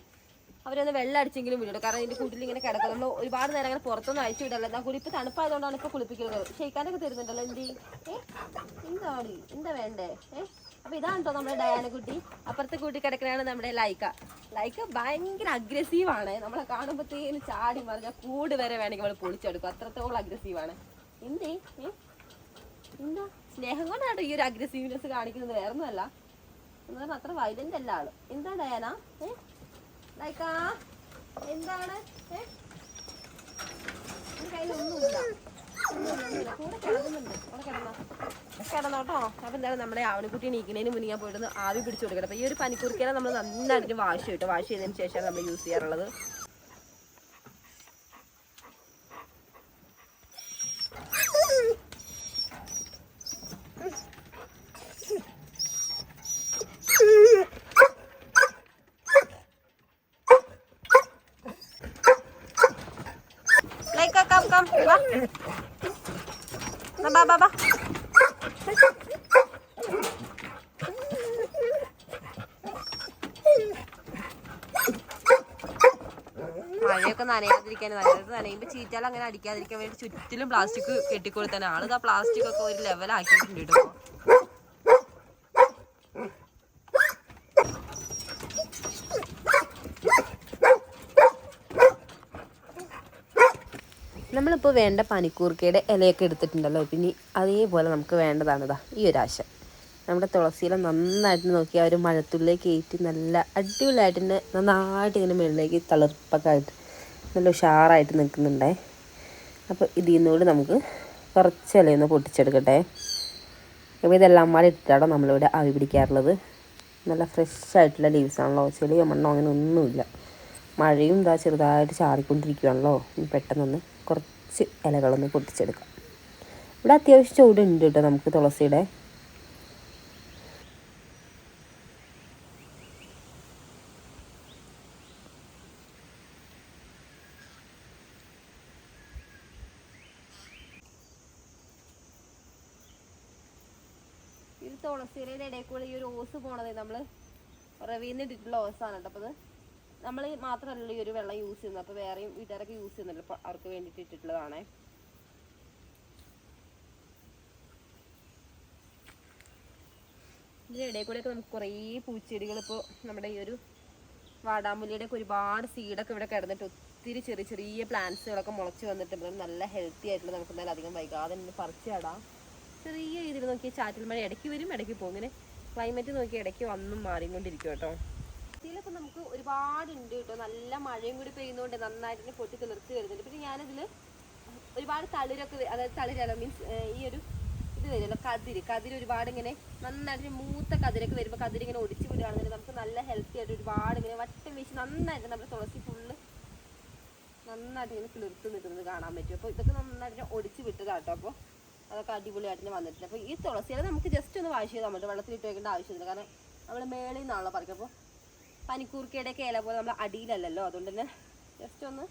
അവരൊന്ന് വെള്ളം അടിച്ചെങ്കിലും വിടും. കാരണം ഇതിന്റെ കൂട്ടിൽ ഇങ്ങനെ കിടക്കും. നമ്മൾ ഒരുപാട് നേരം അങ്ങനെ പുറത്തൊന്നും അയച്ചു വിടല്ല. എന്നാൽ കൂടി ഇപ്പൊ തണുപ്പായതുകൊണ്ടാണ് ഇപ്പൊ കുളിപ്പിക്കുന്നത്. ഷെയ്ക്കാനൊക്കെ തരുന്നുണ്ടല്ലോ. എന്താണ് എന്താ വേണ്ടേ? അപ്പൊ ഇതാണ് കേട്ടോ നമ്മുടെ ഡയാന കുട്ടി. അപ്പുറത്തെ കൂട്ടി കിടക്കണാണ് നമ്മുടെ ലൈക്ക. ലൈക്ക ഭയങ്കര അഗ്രസീവാണ്. നമ്മളെ കാണുമ്പോഴത്തേന് ചാടി പറഞ്ഞാൽ കൂട് വരെ വേണമെങ്കിൽ നമ്മൾ പൊളിച്ചെടുക്കും. അത്രത്തോളം അഗ്രസീവാണ്. എന്താ സ്നേഹം കൊണ്ടാണ് ഈ ഒരു അഗ്രസീവ്നെസ് കാണിക്കുന്നത്, വേറൊന്നുമല്ല. എന്ന് പറഞ്ഞാൽ അത്ര വൈലന്റ് അല്ല ആള്. എന്താ ഡയാന? ലൈക്ക എന്താണ്? കയ്യിലൊന്നുമില്ല, കൂടെ കിടന്നുണ്ട്. കൂടെ കിടന്നോട്ടോ. അപ്പൊ എന്തായാലും നമ്മുടെ ആവണിക്കുട്ടി നീക്കുന്നതിന് മുന്നേ ഞാൻ പോയിട്ട് ആവി പിടിച്ചു കൊടുക്കണം. അപ്പൊ ഈ ഒരു പനിക്കുറിക്കല നമ്മൾ നന്നായിട്ട് വാഷ് ചെയ്തിട്ട് വാഷ് ചെയ്തതിന് ശേഷമാണ് നമ്മൾ യൂസ് ചെയ്യാറുള്ളത്. മഴയൊക്കെ നനയാതിരിക്കാൻ, നനയുമ്പോൾ ചീറ്റാൽ അങ്ങനെ അടിക്കാതിരിക്കാൻ വേണ്ടി ചുറ്റിലും പ്ലാസ്റ്റിക് കെട്ടിക്കൊടുത്താൽ ആള് ആ പ്ലാസ്റ്റിക് ഒക്കെ ഒരു ലെവലാക്കിയിട്ടുണ്ട് കേട്ടോ. നമ്മളിപ്പോൾ വേണ്ട പനിക്കൂർക്കയുടെ ഇലയൊക്കെ എടുത്തിട്ടുണ്ടല്ലോ. പിന്നെ അതേപോലെ നമുക്ക് വേണ്ടതാണിതാ ഈ ഒരാശ. നമ്മുടെ തുളസിയില നന്നായിട്ട് നോക്കി ആ ഒരു മഴത്തുള്ളിലേക്ക് കയറ്റി നല്ല അടിപൊളിയായിട്ട് തന്നെ നന്നായിട്ട് ഇങ്ങനെ മുകളിലേക്ക് തളിർപ്പൊക്കെ ആയിട്ട് നല്ല ഉഷാറായിട്ട് നിൽക്കുന്നുണ്ടേ. അപ്പോൾ ഇതിൽ നിന്നുകൂടി നമുക്ക് കുറച്ച് ഇലയൊന്ന് പൊട്ടിച്ചെടുക്കട്ടെ. അപ്പോൾ ഇതെല്ലാം കൂടെ ഇട്ടിട്ടാണോ നമ്മളിവിടെ ആവി പിടിക്കാറുള്ളത്. നല്ല ഫ്രഷ് ആയിട്ടുള്ള ലീവ്സാണല്ലോ, ചെളിയോ മണ്ണോ അങ്ങനെ ഒന്നുമില്ല. മഴയും ഇതാ ചെറുതായിട്ട് ചാറിക്കൊണ്ടിരിക്കുകയാണല്ലോ. പെട്ടെന്നൊന്ന് കുറച്ച് ഇലകളൊന്ന് പൊട്ടിച്ചെടുക്കാം. ഇവിടെ അത്യാവശ്യം ചൂടുണ്ട് കേട്ടോ നമുക്ക് തുളസിയുടെ. ഇത് തുളസിയുടെ ഇടയിൽ കൂടെ ഈ ഒരു ഓസ് പോണത് നമ്മൾ റവീന്ന് ഇട്ടിട്ടുള്ള ഓസാണ് കേട്ടോ. അപ്പോൾ അത് നമ്മൾ മാത്രമല്ല ഈ ഒരു വെള്ളം യൂസ് ചെയ്യുന്നത്. അപ്പോൾ വേറെയും വീട്ടുകാരൊക്കെ യൂസ് ചെയ്യുന്നുണ്ട്. അപ്പോൾ അവർക്ക് വേണ്ടിയിട്ട് ഇട്ടിട്ടുള്ളതാണേ. ഇതിൻ്റെ ഇടയിൽ കൂടെയൊക്കെ നമുക്ക് കുറേ പൂച്ചെടികൾ, ഇപ്പോൾ നമ്മുടെ ഈ ഒരു വാടാമുല്ലിയുടെയൊക്കെ ഒരുപാട് സീഡൊക്കെ ഇവിടെ കിടന്നിട്ട് ഒത്തിരി ചെറിയ ചെറിയ പ്ലാന്റ്സുകളൊക്കെ മുളച്ച് വന്നിട്ടുണ്ട്. നല്ല ഹെൽത്തി ആയിട്ടുള്ള നമുക്ക് എന്തായാലും അധികം വൈകാതെ തന്നെ പറിച്ച് നടാം. ചെറിയ രീതിയിൽ നോക്കിയാൽ ചാറ്റൽ മഴ ഇടയ്ക്ക് വരും ഇടയ്ക്ക് പോകും. ഇങ്ങനെ ക്ലൈമറ്റ് നോക്കി ഇടയ്ക്ക് വന്നും മാറിക്കൊണ്ടിരിക്കും കേട്ടോ. ഇതിലിപ്പോൾ നമുക്ക് ഒരുപാടുണ്ട് കേട്ടോ. നല്ല മഴയും കൂടി പെയ്യുന്നതുകൊണ്ട് നന്നായിട്ട് തന്നെ പൊട്ടി കിളിർത്ത് വരുന്നുണ്ട്. പിന്നെ ഞാനതിൽ ഒരുപാട് തളിരൊക്കെ, അതായത് തളിരല്ല മീൻസ് ഈ ഒരു ഇത് വരുമല്ലോ കതിര് ഒരുപാട് ഇങ്ങനെ നന്നായിട്ട് മൂത്ത കതിരൊക്കെ വരുമ്പോൾ കതിരിങ്ങനെ ഒടിച്ച് വിടുകയാണെന്നുണ്ടെങ്കിൽ നമുക്ക് നല്ല ഹെൽത്തി ആയിട്ട് ഒരുപാട് ഇങ്ങനെ വട്ടം വീശി നന്നായിട്ട് നമ്മുടെ തുളസി ഫുള്ള് നന്നായിട്ട് ഇങ്ങനെ കിളിർത്ത് നിൽക്കുന്നത് കാണാൻ പറ്റും. അപ്പോൾ ഇതൊക്കെ നന്നായിട്ട് ഒടിച്ച് വിട്ടതാട്ടോ. അപ്പോൾ അതൊക്കെ അടിപൊളിയായിട്ട് തന്നെ വന്നിട്ടുണ്ട്. അപ്പോൾ ഈ തുളസിയില നമുക്ക് ജസ്റ്റ് ഒന്ന് വാഷ് ചെയ്താൽ മതി, വെള്ളത്തിലിട്ട് വെക്കേണ്ട ആവശ്യമില്ല. കാരണം നമ്മൾ മേളിൽ നിന്നാണല്ലോ പറിക്കുക. അപ്പോൾ പനിക്കൂർക്കയുടെയൊക്കെ ഇല പോലെ നമ്മൾ അടിയിലല്ലല്ലോ, അതുകൊണ്ട് തന്നെ ജസ്റ്റ് ഒന്ന്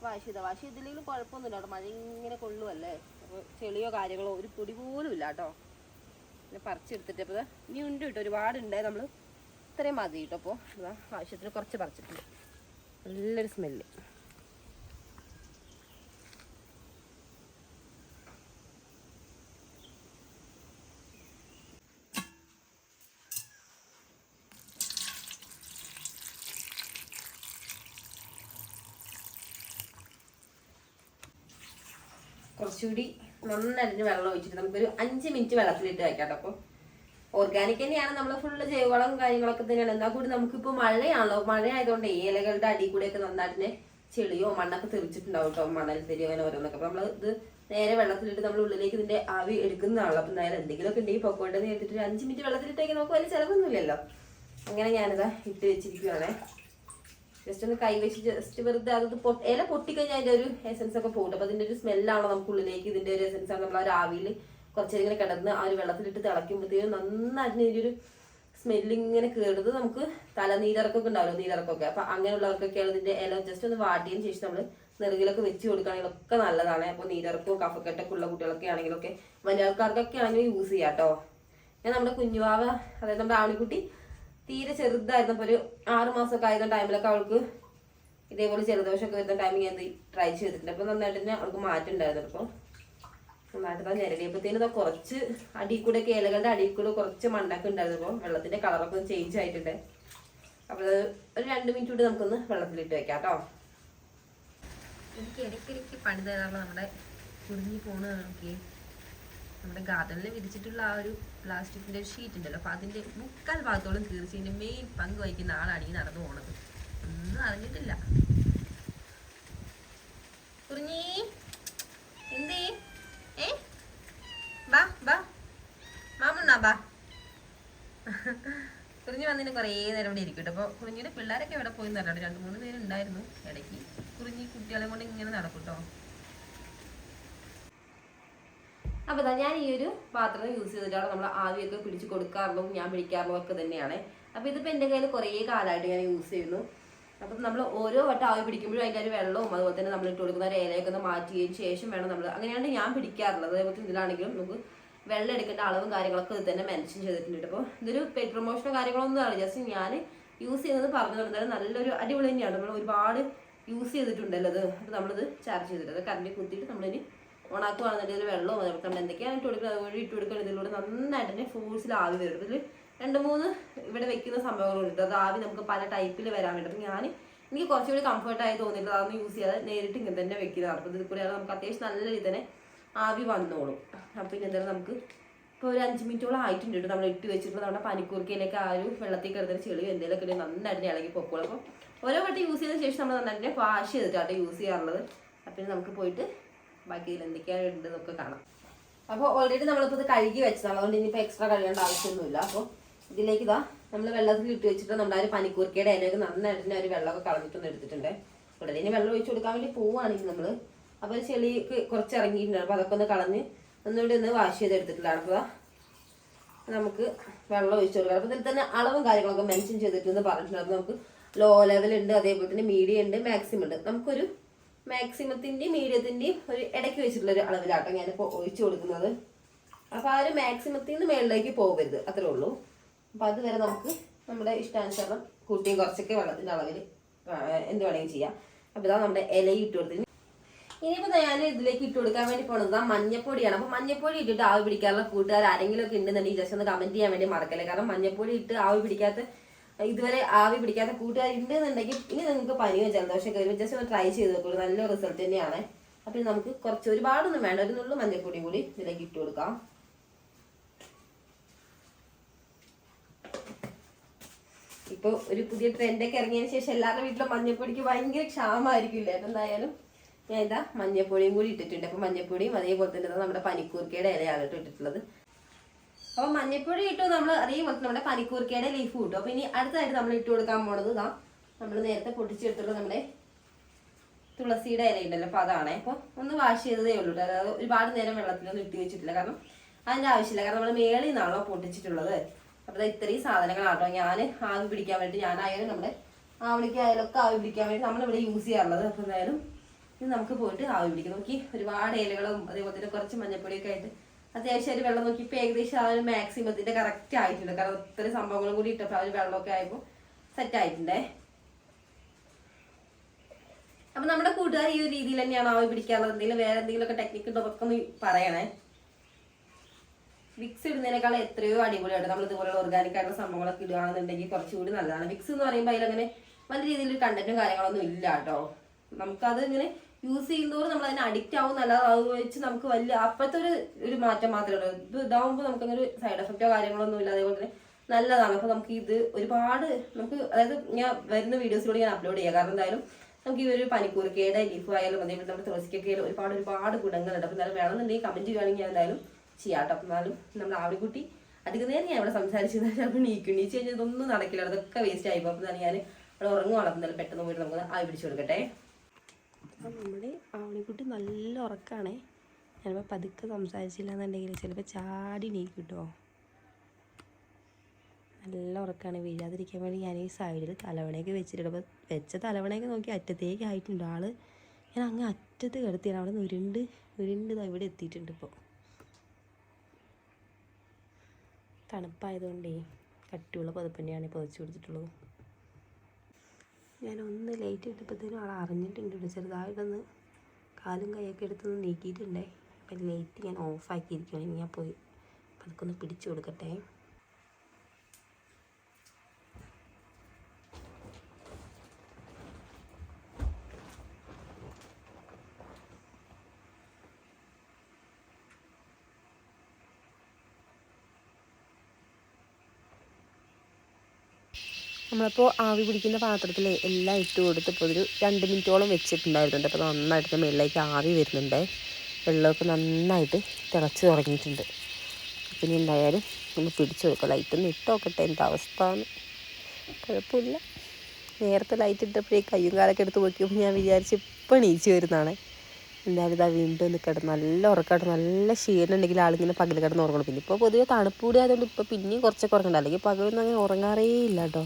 വാഷ് ചെയ്തില്ലെങ്കിലും കുഴപ്പമൊന്നുമില്ല കേട്ടോ. മഴ ഇങ്ങനെ കൊള്ളുമല്ലേ, അപ്പോൾ ചെളിയോ കാര്യങ്ങളോ ഒരു പൊടി പോലും ഇല്ല കേട്ടോ. പിന്നെ പറിച്ചെടുത്തിട്ട് അപ്പോൾ ഇനി ഉണ്ട് കേട്ടോ, ഒരുപാടുണ്ട്. നമ്മൾ ഇത്രയും മതി കേട്ടോ. അപ്പോൾ ആവശ്യത്തിന് കുറച്ച് പറിച്ചിട്ടുണ്ട്. നല്ലൊരു സ്മെല്ല്. കുറച്ചുകൂടി നന്നായിട്ട് വെള്ളം ഒഴിച്ചിട്ട് നമുക്കൊരു 5 മിനിറ്റ് വെള്ളത്തിലിട്ട് വയ്ക്കാം. അപ്പോൾ ഓർഗാനിക് തന്നെയാണ്, നമ്മൾ ഫുള്ള് ജൈവവളം കാര്യങ്ങളൊക്കെ തന്നെയാണ്. എന്നാൽ കൂടി നമുക്കിപ്പോൾ മഴയാണല്ലോ, മഴ ആയതുകൊണ്ട് ഇലകളുടെ അടി കൂടെയൊക്കെ നന്നായിട്ട് ചെളിയോ മണ്ണൊക്കെ തെറിച്ചിട്ടുണ്ടാവും കേട്ടോ, മണൽ തെരിയോ അങ്ങനെ ഓരോന്നൊക്കെ. അപ്പോൾ നമ്മൾ ഇത് നേരെ വെള്ളത്തിലിട്ട് നമ്മൾ ഉള്ളിലേക്ക് ഇതിന്റെ ആവി എടുക്കുന്നതാണല്ലോ. അപ്പം നേരെ എന്തെങ്കിലുമൊക്കെ ഉണ്ടെങ്കിൽ പൊക്കോണ്ടെന്ന് എടുത്തിട്ട് 5 മിനിറ്റ് വെള്ളത്തിലിട്ടേക്ക് നമുക്ക് വലിയ ചിലവൊന്നുമില്ലല്ലോ. അങ്ങനെ ഞാനിതാ ഇട്ട് വെച്ചിരിക്കുകയാണേ. ജസ്റ്റ് ഒന്ന് കൈവച്ച് ജസ്റ്റ് വെറുതെ അത് ഇല പൊട്ടിക്കഴിഞ്ഞാൽ അതിൻ്റെ ഒരു എസൻസ് ഒക്കെ പോകും. അപ്പോൾ അതിൻ്റെ ഒരു സ്മെല്ലാണോ നമുക്ക് ഉള്ളിലേക്ക്, ഇതിൻ്റെ ഒരു എസൻസ് ആണ് നമ്മൾ ആ ഒരു ആവിയിൽ കുറച്ചേരം ഇങ്ങനെ കിടന്ന് ആ ഒരു വെള്ളത്തിലിട്ട് തിളയ്ക്കുമ്പോഴത്തേക്കും നന്നായിട്ട് ഇതിൻ്റെ ഒരു സ്മെല്ലിങ്ങനെ കയറുന്നത് നമുക്ക് തലനീരിറക്കൊക്കെ ഉണ്ടാവില്ലോ, നീരിറക്കൊക്കെ. അപ്പം അങ്ങനെയുള്ളവർക്കൊക്കെയാണ് ഇതിൻ്റെ ഇല ജസ്റ്റ് ഒന്ന് വാട്ടിയതിന് ശേഷം നമ്മൾ നെറുകിലൊക്കെ വെച്ച് കൊടുക്കുകയാണെങ്കിലൊക്കെ നല്ലതാണ്. അപ്പോൾ നീരിറക്കോ കഫക്കെട്ടൊക്കെ ഉള്ള കുട്ടികളൊക്കെ ആണെങ്കിലൊക്കെ വലിയ ആൾക്കാർക്കൊക്കെ ആണെങ്കിലും യൂസ് ചെയ്യാം കേട്ടോ. ഞാൻ നമ്മുടെ കുഞ്ഞുവാവ, അതായത് നമ്മുടെ ആവണിക്കുട്ടി തീരെ ചെറുതായിരുന്നപ്പോൾ ഒരു 6 മാസമൊക്കെ ആയിരുന്ന ടൈമിലൊക്കെ അവൾക്ക് ഇതേപോലെ ജലദോഷമൊക്കെ വരുന്ന ടൈമിൽ ഞാൻ ട്രൈ ചെയ്തിട്ടുണ്ട്. അപ്പോൾ നന്നായിട്ട് തന്നെ അവൾക്ക് മാറ്റം ഉണ്ടായിരുന്നു. അപ്പോൾ നന്നായിട്ട് തന്നെ ഞെരടിയപ്പോഴത്തേനും ഇതാ കുറച്ച് അടിയിൽ കൂടെ ഇലകളുടെ അടിയിൽ കൂടെ കുറച്ച് മണ്ണൊക്കെ ഉണ്ടായിരുന്നു. അപ്പോൾ വെള്ളത്തിൻ്റെ കളറൊക്കെ ഒന്ന് ചേഞ്ച് ആയിട്ടുണ്ട്. അപ്പോൾ അത് ഒരു 2 മിനിറ്റ് കൂടി നമുക്കൊന്ന് വെള്ളത്തിലിട്ട് വെക്കാം കേട്ടോ. എനിക്ക് ഇടയ്ക്കിടയ്ക്ക് പണി തരാറുള്ള നമ്മുടെ കുടുങ്ങി പോണ് നോക്കി നമ്മുടെ ഗാർഡനിൽ വിരിച്ചിട്ടുള്ള ആ ഒരു പ്ലാസ്റ്റിക്കിൻ്റെ ഒരു ഷീറ്റ് ഉണ്ടല്ലോ, അപ്പോൾ അതിൻ്റെ 3/4 ഭാഗത്തോളം തീർച്ചയായും മെയിൻ പങ്ക് വഹിക്കുന്ന ആളാണ് ഈ നടന്നു പോണത്. ഒന്നും അറിഞ്ഞിട്ടില്ല. കുറിഞ്ഞി എന്തേ ബാ ബാ മാമുണ്ണാ ബാ. കുറിഞ്ഞി വന്നിട്ട് കുറേ നേരം ഇവിടെ ഇരിക്കട്ടെ. അപ്പോൾ കുറിഞ്ഞിയുടെ പിള്ളേരൊക്കെ ഇവിടെ പോയി നടന്നു. 2-3 പേര് ഉണ്ടായിരുന്നു. ഇടയ്ക്ക് കുറിഞ്ഞി കുട്ടികളെ കൊണ്ട് ഇങ്ങനെ നടക്കും കേട്ടോ. അപ്പോൾ ഞാൻ ഈ ഒരു പാത്രം യൂസ് ചെയ്തിട്ടാണ് നമ്മൾ ആവിയൊക്കെ പിടിച്ച് കൊടുക്കാറുള്ളൂ, ഞാൻ പിടിക്കാറുള്ളൂ ഒക്കെ തന്നെയാണ്. അപ്പോൾ ഇതിപ്പോൾ എൻ്റെ കയ്യിൽ കുറേ കാലമായിട്ട് ഞാൻ യൂസ് ചെയ്യുന്നു. അപ്പം നമ്മൾ ഓരോ വട്ടം ആവി പിടിക്കുമ്പോഴും അതിൻ്റെ ഒരു വെള്ളവും അതുപോലെ തന്നെ നമ്മൾ ഇട്ട് കൊടുക്കുന്ന ഒരു ഇലയൊക്കെ ഒന്ന് മാറ്റിയതിന് ശേഷം വേണം നമ്മൾ, അങ്ങനെയാണ് ഞാൻ പിടിക്കാറുള്ളത്. അതേപോലെ ഇതിലാണെങ്കിലും നമുക്ക് വെള്ളം എടുക്കേണ്ട അളവും കാര്യങ്ങളൊക്കെ ഇത് തന്നെ മെൻഷൻ ചെയ്തിട്ടുണ്ട്. അപ്പോൾ ഇതൊരു പെയ്ഡ് പ്രൊമോഷനോ കാര്യങ്ങളൊന്നും ആണ്, ജസ്റ്റ് ഞാൻ യൂസ് ചെയ്യുന്നത് പറഞ്ഞു തരുന്നത്. നല്ലൊരു അടിപൊളി തന്നെയാണ്. നമ്മൾ ഒരുപാട് യൂസ് ചെയ്തിട്ടുണ്ടല്ലോ അത്. അപ്പോൾ നമ്മളിത് ചാർജ് ചെയ്തിട്ട് അത് കറണ്ട് കുത്തിയിട്ട് നമ്മളിനി ഓണാക്കുവാണെന്നുണ്ടെങ്കിൽ വെള്ളവും അതേപോലെ നമ്മൾ എന്തൊക്കെയാണ് ഇട്ട് കൊടുക്കുന്നത് അതുപോലെ ഇട്ട് കൊടുക്കുന്നത്. ഇതിലൂടെ നന്നായിട്ട് തന്നെ ഫോഴ്സിൽ ആവി വരും. ഇതിൽ 2-3 ഇവിടെ വെക്കുന്ന സംഭവങ്ങളുണ്ട്. അത് ആവി നമുക്ക് പല ടൈപ്പിൽ വരാൻ വേണ്ടി. അപ്പോൾ എനിക്ക് കുറച്ചുകൂടി കംഫർട്ടായി തോന്നിയിട്ട് അതൊന്നും യൂസ് ചെയ്യാതെ നേരിട്ട് ഇങ്ങനെ തന്നെ വെക്കുന്നതാണ്. അപ്പോൾ ഇതിൽ കൂടെ നമുക്ക് അത്യാവശ്യം നല്ല രീതിയിൽ തന്നെ ആവി വന്നോളും. അപ്പോൾ ഇനി എന്തായാലും നമുക്ക് ഇപ്പോൾ ഒരു 5 മിനിറ്റോളം ആയിട്ടുണ്ട് നമ്മൾ ഇട്ട് വെച്ചിട്ടുള്ള നമ്മുടെ പനിക്കൂർക്കയിലേക്ക് ആ ഒരു വെള്ളത്തിൽ കിടന്നിട്ട് ചെളിയോ എന്തെങ്കിലുമൊക്കെ നന്നായിട്ട് ഇളകി പൊക്കോളും. അപ്പോൾ ഓരോ വട്ടം യൂസ് ചെയ്തതിന് ശേഷം നമ്മൾ നന്നായിട്ട് വാഷ് ചെയ്തിട്ടാണ് യൂസ് ചെയ്യാറുള്ളത്. അപ്പം നമുക്ക് പോയിട്ട് ബാക്കി ഇതിൽ എന്തൊക്കെയാണ് ഉണ്ടെന്നൊക്കെ കാണാം. അപ്പോൾ ഓൾറെഡി നമ്മളിപ്പോൾ ഇത് കഴുകി വെച്ചതാണ്, അതുകൊണ്ട് ഇനിയിപ്പോൾ എക്സ്ട്രാ കഴുകേണ്ട ആവശ്യമൊന്നുമില്ല. അപ്പോൾ ഇതിലേക്ക് ഇതാ നമ്മൾ വെള്ളത്തിൽ ഇട്ട് വെച്ചിട്ട് നമ്മുടെ ആ ഒരു പനിക്കൂർക്കയുടെ ഇലയൊക്കെ നന്നായിട്ട് തന്നെ ഒരു വെള്ളമൊക്കെ കളഞ്ഞിട്ടൊന്ന് എടുത്തിട്ടുണ്ട്. ഉടനെ ഇനി വെള്ളം ഒഴിച്ച് കൊടുക്കാൻ വേണ്ടി പോവുകയാണെങ്കിൽ നമ്മൾ അപ്പോൾ ഒരു ചെളിക്ക് കുറച്ച് ഇറങ്ങിയിട്ടുണ്ട്. അപ്പോൾ അതൊക്കെ ഒന്ന് കളഞ്ഞ് ഒന്നുകൂടി ഒന്ന് വാഷ് ചെയ്തെടുത്തിട്ടുള്ളതാണ്. അപ്പോൾ നമുക്ക് വെള്ളം ഒഴിച്ച് കൊടുക്കാം. അപ്പോൾ ഇതിൽ തന്നെ അളവും കാര്യങ്ങളൊക്കെ മെൻഷൻ ചെയ്തിട്ടെന്ന് പറഞ്ഞിട്ടുണ്ട്. അപ്പോൾ നമുക്ക് ലോ ലെവൽ ഉണ്ട്, അതേപോലെ തന്നെ മീഡിയം ഉണ്ട്, മാക്സിമം ഉണ്ട്. നമുക്കൊരു മാക്സിമത്തിൻ്റെയും മീഡിയത്തിൻ്റെയും ഒരു ഇടയ്ക്ക് വെച്ചിട്ടുള്ളൊരു അളവിലാട്ടോ ഞാനിപ്പോൾ ഒഴിച്ചു കൊടുക്കുന്നത്. അപ്പോൾ ആ ഒരു മാക്സിമത്തിൽ നിന്ന് മേളിലേക്ക് പോകരുത്, അത്രേ ഉള്ളൂ. അപ്പോൾ അതുവരെ നമുക്ക് നമ്മുടെ ഇഷ്ടാനുസരണം കൂട്ടിയും കുറച്ചൊക്കെ വെള്ളത്തിൻ്റെ അളവിൽ എന്ത് വേണമെങ്കിൽ ചെയ്യാം. അപ്പോൾ ഇതാ നമ്മുടെ ഇലയും ഇട്ട് കൊടുത്തിന്. ഇനിയിപ്പോൾ ഞാൻ ഇതിലേക്ക് ഇട്ട് കൊടുക്കാൻ വേണ്ടി പോകുന്നത് മഞ്ഞപ്പൊടിയാണ്. അപ്പോൾ മഞ്ഞപ്പൊടി ഇട്ടിട്ട് ആവി പിടിക്കാനുള്ള കൂട്ടുകാർ ആരെങ്കിലും ഒക്കെ ഉണ്ടെന്നുണ്ടെങ്കിൽ ജസ്റ്റ് ഒന്ന് കമൻറ്റ് ചെയ്യാൻ വേണ്ടി മറക്കല്ലേ. കാരണം മഞ്ഞപ്പൊടി ഇട്ട് ഇതുവരെ ആവി പിടിക്കാത്ത കൂട്ടുകാർ ഉണ്ടെന്നുണ്ടെങ്കിൽ ഇനി നിങ്ങൾക്ക് പനിയോ ജലദോഷമൊക്കെ വരുമ്പോൾ ജസ്റ്റ് ഒന്ന് ട്രൈ ചെയ്ത് നോക്കുള്ളൂ, നല്ല റിസൾട്ട് തന്നെയാണ്. അപ്പോൾ നമുക്ക് കുറച്ച് ഒരുപാടൊന്നും വേണ്ട, ഒരു നുള്ളു മഞ്ഞപ്പൊടി കൂടി ഇതിലേക്ക് ഇട്ട് കൊടുക്കാം. ഇപ്പോൾ ഒരു പുതിയ ട്രെൻഡൊക്കെ ഇറങ്ങിയതിന് ശേഷം എല്ലാവരുടെ വീട്ടിലും മഞ്ഞപ്പൊടിക്ക് ഭയങ്കര ക്ഷാമമായിരിക്കില്ലേ. എന്തായാലും ഞാൻ ഇതാ മഞ്ഞപ്പൊടിയും കൂടി ഇട്ടിട്ടുണ്ട്. അപ്പോൾ മഞ്ഞപ്പൊടിയും അതേപോലെ തന്നെ നമ്മുടെ പനിക്കൂർക്കയുടെ ഇലയാണ് ഇട്ടിട്ടുള്ളത്. അപ്പോൾ മഞ്ഞപ്പൊടി ഇട്ടു നമ്മൾ അതേപോലെ നമ്മുടെ പനിക്കൂർക്കയുടെ ലീഫ് കിട്ടും. അപ്പോൾ ഇനി അടുത്തായിട്ട് നമ്മൾ ഇട്ട് കൊടുക്കാൻ പോണത് ഇതാ നമ്മൾ നേരത്തെ പൊട്ടിച്ചെടുത്തുള്ള നമ്മുടെ തുളസിയുടെ ഇല ഉണ്ടല്ലോ, അപ്പോൾ അതാണ്. അപ്പോൾ ഒന്ന് വാഷ് ചെയ്തതേ ഉള്ളൂ, അതായത് ഒരുപാട് നേരം വെള്ളത്തിലൊന്നും ഇട്ട് വെച്ചിട്ടില്ല, കാരണം അതിൻ്റെ ആവശ്യമില്ല. കാരണം നമ്മൾ മേളിൽ നിന്നാണല്ലോ പൊട്ടിച്ചിട്ടുള്ളത്. അപ്പോൾ ഇത്രയും സാധനങ്ങളാട്ടോ ഞാൻ ആവി പിടിക്കാൻ വേണ്ടി, ഞാനായാലും നമ്മുടെ ആവണിക്കായാലും ഒക്കെ ആവി പിടിക്കാൻ വേണ്ടി നമ്മളിവിടെ യൂസ് ചെയ്യാറുള്ളത്. അപ്പോൾ എന്തായാലും ഇത് നമുക്ക് പോയിട്ട് ആവി പിടിക്കാം. നോക്കി ഒരുപാട് ഇലകളും അതേപോലെ തന്നെ കുറച്ച് മഞ്ഞപ്പൊടിയൊക്കെ ആയിട്ട് അത്യാവശ്യം ഒരു വെള്ളം നോക്കി ഇപ്പോൾ ഏകദേശം ആ ഒരു മാക്സിമത്തിൻ്റെ കറക്റ്റ് ആയിട്ടുണ്ട്. കാരണം ഇത്രയും സംഭവങ്ങളും കൂടി ഇട്ടപ്പോൾ ആ ഒരു വെള്ളമൊക്കെ ആയപ്പോൾ സെറ്റ് ആയിട്ടുണ്ടേ. അപ്പം നമ്മുടെ കൂട്ടുകാർ ഈ ഒരു രീതിയിൽ തന്നെയാണ് ആവി പിടിക്കാറുള്ളത്. എന്തെങ്കിലും വേറെ എന്തെങ്കിലുമൊക്കെ ടെക്നിക്ക് ഉണ്ടോ ഒക്കെ ഒന്ന് പറയണേ. വിക്സ് ഇടുന്നതിനേക്കാൾ എത്രയോ അടിപൊളിയായിട്ട് നമ്മൾ ഇതുപോലുള്ള ഓർഗാനിക് ആയിട്ടുള്ള സംഭവങ്ങളൊക്കെ ഇടുകയാണെന്നുണ്ടെങ്കിൽ കുറച്ചുകൂടി നല്ലതാണ്. വിക്സ് എന്ന് പറയുമ്പോൾ അതിലങ്ങനെ നല്ല രീതിയിൽ കണ്ടന്റും കാര്യങ്ങളൊന്നും ഇല്ല കേട്ടോ. നമുക്കത് ഇങ്ങനെ യൂസ് ചെയ്യുന്നതോറും നമ്മൾ അതിന് അഡിക്റ്റ് ആവും എന്നല്ലാതെ അത് വെച്ച് നമുക്ക് വലിയ അപ്പോഴത്തെ ഒരു മാറ്റം മാത്രമേ ഉള്ളൂ. ഇത് ഇതാവുമ്പോൾ നമുക്കങ്ങനെ ഒരു സൈഡ് എഫക്റ്റോ കാര്യങ്ങളൊന്നും ഇല്ല. അതേപോലെ തന്നെ നല്ലതാണ്. അപ്പോൾ നമുക്ക് ഇത് ഒരുപാട് അതായത് ഞാൻ വരുന്ന വീഡിയോസിലൂടെ ഞാൻ അപ്ലോഡ് ചെയ്യാം. കാരണം എന്തായാലും നമുക്ക് ഈ ഒരു പനിക്കൂർക്കയുടെ ലീഫ് ആയാലും അതേപോലെ നമ്മുടെ തുളസിക്കൊക്കെ ആയാലും ഒരുപാട് ഗുണങ്ങളുണ്ട്. അപ്പോൾ എന്തായാലും വേണമെന്നുണ്ടെങ്കിൽ കമൻറ്റ് ചെയ്യുകയാണെങ്കിൽ ഞാൻ എന്തായാലും ചെയ്യാം കേട്ടോ. അപ്പം എന്നാലും നമ്മൾ ആവിക്കുട്ടി അധികം നേരം ഞാൻ ഇവിടെ സംസാരിച്ചത് ചിലപ്പോൾ നീച്ച് കഴിഞ്ഞാൽ ഇതൊന്നും നടക്കില്ല, അതൊക്കെ വേസ്റ്റ് ആയിപ്പോൾ. അപ്പം ഞാൻ അവിടെ ഉറങ്ങുവാണ്. അപ്പം എന്തായാലും പെട്ടെന്ന് പോയിട്ട് നമുക്ക് ആവി പിടിച്ച് കൊടുക്കട്ടെ. അപ്പം നമ്മുടെ ആവണിക്കുട്ടി നല്ല ഉറക്കമാണേ. ഞാനിപ്പോൾ പതുക്കെ സംസാരിച്ചില്ല എന്നുണ്ടെങ്കിൽ ചിലപ്പോൾ ചാടി നീക്കും കേട്ടോ. നല്ല ഉറക്കമാണ്. വീഴാതിരിക്കാൻ വേണ്ടി ഞാൻ ഈ സൈഡിൽ തലവണയൊക്കെ വെച്ചിട്ടുണ്ട്. അപ്പോൾ വെച്ച തലവണയൊക്കെ നോക്കി അറ്റത്തേക്ക് ആയിട്ടുണ്ട് ആൾ. ഞാൻ അങ്ങ് അറ്റത്ത് കിടത്തിയാണ്. അവിടെ നിന്ന് ഉരുണ്ട് ഇവിടെ എത്തിയിട്ടുണ്ട്. ഇപ്പോൾ തണുപ്പായതുകൊണ്ടേ കട്ടിയുള്ള പതുപ്പന്നെയാണ് പൊതിച്ച് കൊടുത്തിട്ടുള്ളത്. ഞാനൊന്ന് ലൈറ്റ് ഇട്ടപ്പോഴത്തേനും ആൾ അറിഞ്ഞിട്ടുണ്ട്. ചെറുതായിട്ടൊന്ന് കാലും കൈയൊക്കെ എടുത്തൊന്ന് നീക്കിയിട്ടുണ്ടേ. അപ്പം ലൈറ്റ് ഞാൻ ഓഫാക്കിയിരിക്കുകയാണ്. ഞാൻ പോയി അതൊക്കെ ഒന്ന് പിടിച്ചു കൊടുക്കട്ടെ. നമ്മളിപ്പോൾ ആവി പിടിക്കുന്ന പാത്രത്തിൽ എല്ലാം ഇട്ട് കൊടുത്തിപ്പോൾ ഒരു 2 മിനിറ്റോളം വെച്ചിട്ടുണ്ടായിരുന്നുണ്ട്. അപ്പോൾ നന്നായിട്ട് മുകളിലേക്ക് ആവി വരുന്നുണ്ട്. വെള്ളമൊക്കെ നന്നായിട്ട് തിളച്ച് തുടങ്ങിയിട്ടുണ്ട്. പിന്നെ എന്തായാലും ഒന്ന് പിടിച്ചു കൊടുക്കാം. ലൈറ്റൊന്ന് ഇട്ട് നോക്കട്ടെ എന്താ അവസ്ഥ എന്ന്. കുഴപ്പമില്ല. നേരത്തെ ലൈറ്റ് ഇട്ടപ്പോഴേ കയ്യും കാലൊക്കെ എടുത്ത് നോക്കിയപ്പോൾ ഞാൻ വിചാരിച്ച് ഇപ്പം എണീച്ച് വരുന്നതാണ്. എന്തായാലും ഇതാ വീണ്ടും ഒന്ന് കിടന്ന് നല്ല ഉറക്കമായിട്ട് നല്ല ക്ഷീണം ഉണ്ടെങ്കിൽ ആളിങ്ങനെ പകൽ കിടന്ന് ഉറങ്ങണം. പിന്നെ ഇപ്പോൾ പൊതുവെ തണുപ്പ് കൂടി ആയതുകൊണ്ട് ഇപ്പോൾ പിന്നെയും കുറച്ചൊക്കെ ഉറങ്ങണ്ട. അല്ലെങ്കിൽ പകലൊന്നും അങ്ങനെ ഉറങ്ങാറേ ഇല്ല കേട്ടോ.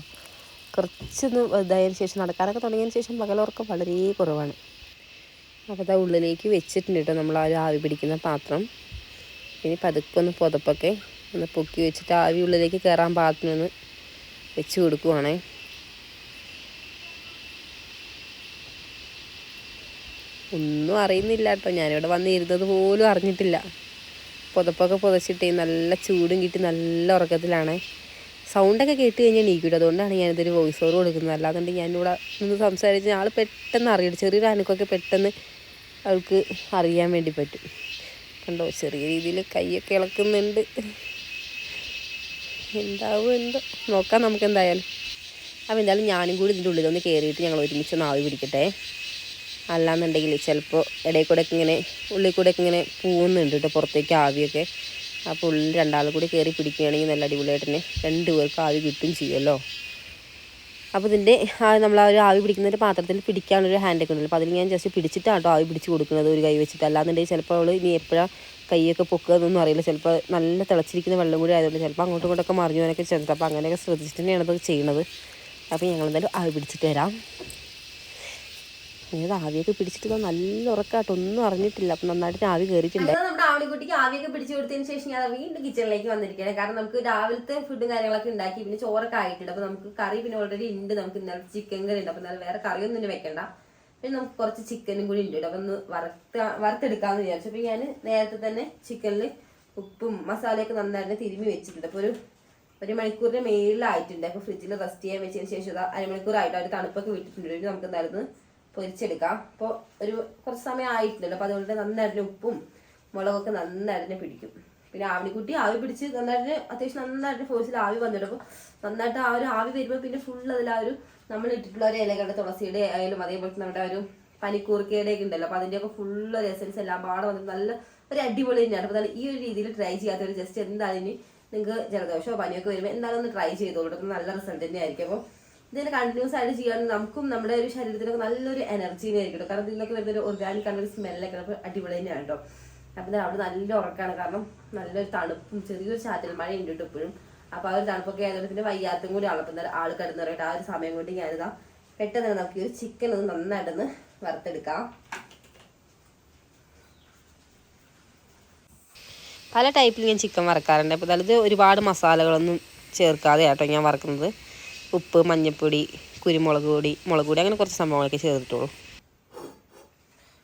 കുറച്ചൊന്ന് ഇതായതിന് ശേഷം നടക്കാനൊക്കെ തുടങ്ങിയതിന് ശേഷം പകലുറക്കം വളരെ കുറവാണ്. അപ്പോൾ അത് ഉള്ളിലേക്ക് വെച്ചിട്ടുണ്ട് കേട്ടോ നമ്മൾ ആ ഒരു ആവി പിടിക്കുന്ന പാത്രം. ഇനി പതുക്കെ ഒന്ന് പുതപ്പൊക്കെ ഒന്ന് പൊക്കി വെച്ചിട്ട് ആവി ഉള്ളിലേക്ക് കയറാൻ പാകത്തിനൊന്ന് വെച്ച് കൊടുക്കുവാണേ. ഒന്നും അറിയുന്നില്ല കേട്ടോ. ഞാനിവിടെ വന്നിരുന്നത് പോലും അറിഞ്ഞിട്ടില്ല. പുതപ്പൊക്കെ പുതച്ചിട്ടേ നല്ല ചൂടും കിട്ടി നല്ല ഉറക്കത്തിലാണേ. സൗണ്ടൊക്കെ കേട്ട് കഴിഞ്ഞാൽ എണീക്കൂട്ടോ. അതുകൊണ്ടാണ് ഞാനിതൊരു വോയിസ് ഓവർ കൊടുക്കുന്നത്. അല്ലാന്നുണ്ടെങ്കിൽ ഞാനിവിടെ നിന്ന് സംസാരിച്ച് ആൾ പെട്ടെന്ന് അറിയട്ടെ. ചെറിയൊരു അനക്കൊക്കെ പെട്ടെന്ന് അവൾക്ക് അറിയാൻ വേണ്ടി പറ്റും. കണ്ടോ ചെറിയ രീതിയിൽ കൈയൊക്കെ ഇളക്കുന്നുണ്ട്. എന്താവും എന്തോ നോക്കാം നമുക്ക് എന്തായാലും. അപ്പോൾ എന്തായാലും ഞാനും കൂടി ഇതിൻ്റെ ഉള്ളിലൊന്ന് കയറിയിട്ട് ഞങ്ങൾ ഒരുമിച്ചൊന്ന് ആവി പിടിക്കട്ടെ. അല്ലാന്നുണ്ടെങ്കിൽ ചിലപ്പോൾ ഇടയിൽ കൂടെയൊക്കെ ഇങ്ങനെ ഉള്ളിൽ കൂടെയൊക്കെ ഇങ്ങനെ പോകുന്നുണ്ട് കേട്ടോ പുറത്തേക്ക് ആവിയൊക്കെ. അപ്പോൾ ഉള്ളിൽ രണ്ടാളും കൂടി കയറി പിടിക്കുകയാണെങ്കിൽ നല്ല അടിപൊളിയായിട്ട് തന്നെ 2 പേർക്ക് ആവി കിട്ടും ചെയ്യുമല്ലോ. അപ്പോൾ ഇതിൻ്റെ നമ്മൾ ആ ഒരു ആവി പിടിക്കുന്ന ഒരു പാത്രത്തിൽ പിടിക്കാനൊരു ഹാൻഡൊക്കെ ഉണ്ടല്ലോ. അപ്പോൾ അതിൽ ഞാൻ ജസ്റ്റ് പിടിച്ചിട്ടാണ് കേട്ടോ ആവി പിടിച്ച് കൊടുക്കുന്നത് ഒരു കൈ വെച്ചിട്ട്. അല്ലാന്നുണ്ടെങ്കിൽ ചിലപ്പോൾ അവൾ ഇനി എപ്പോഴാണ് കൈയൊക്കെ പൊക്കുക എന്നൊന്നും അറിയില്ല. ചിലപ്പോൾ നല്ല തിളച്ചിരിക്കുന്ന വെള്ളം കൂടി ആയതുകൊണ്ട് ചിലപ്പോൾ അങ്ങോട്ടും ഇങ്ങോട്ടൊക്കെ മറിഞ്ഞു പോകാനൊക്കെ ചെറുത്. അപ്പോൾ അങ്ങനെയൊക്കെ ശ്രദ്ധിച്ചിട്ട് തന്നെയാണ് അത് ചെയ്യുന്നത്. അപ്പോൾ ഞങ്ങളെന്തായാലും ആവി പിടിച്ചിട്ട് വരാം. ഇത് ആവിയൊക്കെ പിടിച്ചിട്ട് നല്ല ഉറക്കാട്ടോ. ഒന്നും അറിഞ്ഞിട്ടില്ല. അപ്പം നന്നായിട്ട് ആവി കയറിയിട്ടുണ്ട്. നമ്മുടെ ആവണിക്കുട്ടിക്ക് ആവിയൊക്കെ പിടിച്ചു കൊടുത്തതിന് ശേഷം ഞാൻ വീണ്ടും കിച്ചണിലേക്ക് വന്നിരിക്കുകയാണ്. കാരണം നമുക്ക് രാവിലത്തെ ഫുഡും കാര്യങ്ങളൊക്കെ ഉണ്ടാക്കി പിന്നെ ചോറൊക്കെ ആയിട്ടുണ്ട്. അപ്പോൾ നമുക്ക് കറി പിന്നെ ഓൾറെഡി ഉണ്ട്. നമുക്ക് ഇന്നലെ ചിക്കൻ കറി ഉണ്ട്. അപ്പോൾ എന്നാലും വേറെ കറിയൊന്നും ഇനി വെക്കണ്ട. പിന്നെ നമുക്ക് കുറച്ച് ചിക്കനും കൂടി ഉണ്ട്. അപ്പോൾ ഒന്ന് വറുത്തെടുക്കാമെന്ന് വിചാരിച്ചു. അപ്പോൾ ഞാൻ നേരത്തെ തന്നെ ചിക്കനിൽ ഉപ്പും മസാലയൊക്കെ നന്നായിട്ട് തിരുമ്മി വെച്ചിട്ടുണ്ട്. അപ്പോൾ ഒരു മണിക്കൂറിന് മേളിലായിട്ടുണ്ട്. അപ്പോൾ ഫ്രിഡ്ജിൽ റെസ്റ്റ് ചെയ്യാൻ വെച്ചതിന് ശേഷം അരമണിക്കൂറായിട്ട് അവർ തണുപ്പൊക്കെ വിട്ടിട്ടുണ്ട്. നമുക്ക് എന്തായാലും പൊരിച്ചെടുക്കാം. അപ്പോൾ കുറച്ച് സമയം ആയിട്ടുണ്ടല്ലോ. അപ്പോൾ അതുകൊണ്ട് നന്നായിട്ട് ഉപ്പും മുളകൊക്കെ നന്നായിട്ട് പിടിക്കും. പിന്നെ ആവിക്കുട്ടി ആവി പിടിച്ച് നന്നായിട്ട് അത്യാവശ്യം നന്നായിട്ട് ഫോഴ്സിൽ ആവി വന്നിട്ട് അപ്പോൾ നന്നായിട്ട് ആ ഒരു ആവി വരുമ്പോൾ പിന്നെ ഫുൾ അതിൽ ആ ഒരു നമ്മൾ ഇട്ടിട്ടുള്ള ഒരു ഇലകളുടെ തുളസിയുടെ ആയാലും അതേപോലെ നമ്മുടെ ഒരു പനിക്കൂർക്കയുടെ ഒക്കെ ഉണ്ടല്ലോ. അപ്പോൾ അതിൻ്റെയൊക്കെ ഫുള്ള് ഒരു എസൻസ് എല്ലാം പാടെ വന്നിട്ട് നല്ല ഒരു അടിപൊളി തന്നെയാണ്. അപ്പോൾ ഈ ഒരു രീതിയിൽ ട്രൈ ചെയ്യാത്തവർ ജസ്റ്റ് എന്തായാലും നിങ്ങൾക്ക് ജലദോഷമോ പനിയൊക്കെ വരുമ്പോൾ എന്തായാലും ഒന്ന് ട്രൈ ചെയ്തോളൂ. അപ്പോൾ നല്ല റിസൾട്ട് തന്നെ ആയിരിക്കും. അപ്പോൾ ഇതിനെ കണ്ടിന്യൂസ് ആയിട്ട് ചെയ്യാനും നമുക്കും നമ്മുടെ ഒരു ശരീരത്തിനൊക്കെ നല്ലൊരു എനർജീനെ ആയിരിക്കും. കാരണം ഇതിലൊക്കെ വരുന്നൊരു ഓർഗാനിക് ആണ് ഒരു സ്മെല്ലൊക്കെ അപ്പോൾ അടിപൊളി തന്നെയാണ് കേട്ടോ. അപ്പം അവിടെ നല്ല ഉറക്കമാണ്. കാരണം നല്ലൊരു തണുപ്പും ചെറിയൊരു ചാറ്റൽ മഴ ഉണ്ട് കേട്ടോ ഇപ്പോഴും. അപ്പോൾ ആ ഒരു തണുപ്പൊക്കെ ആയതുകൊണ്ട് പിന്നെ വയ്യാത്തും കൂടി ആളപ്പം ആൾ കിടന്ന് പറയട്ടെ. ആ ഒരു സമയം കൊണ്ട് ഞാനിതാ പെട്ടെന്ന് തന്നെ നമുക്ക് ഈ ഒരു ചിക്കൻ ഒന്ന് നന്നായിട്ടൊന്ന് വറുത്തെടുക്കാം. പല ടൈപ്പിൽ ഞാൻ ചിക്കൻ വറക്കാറുണ്ട്. അപ്പോൾ അതായത് ഒരുപാട് മസാലകളൊന്നും ചേർക്കാതെ കേട്ടോ ഞാൻ വറക്കുന്നത്. ഉപ്പ്, മഞ്ഞൾപ്പൊടി, കുരുമുളക് പൊടി, മുളക് പൊടി അങ്ങനെ കുറച്ച് സംഭവങ്ങളൊക്കെ ചേർത്തിട്ടുള്ളൂ.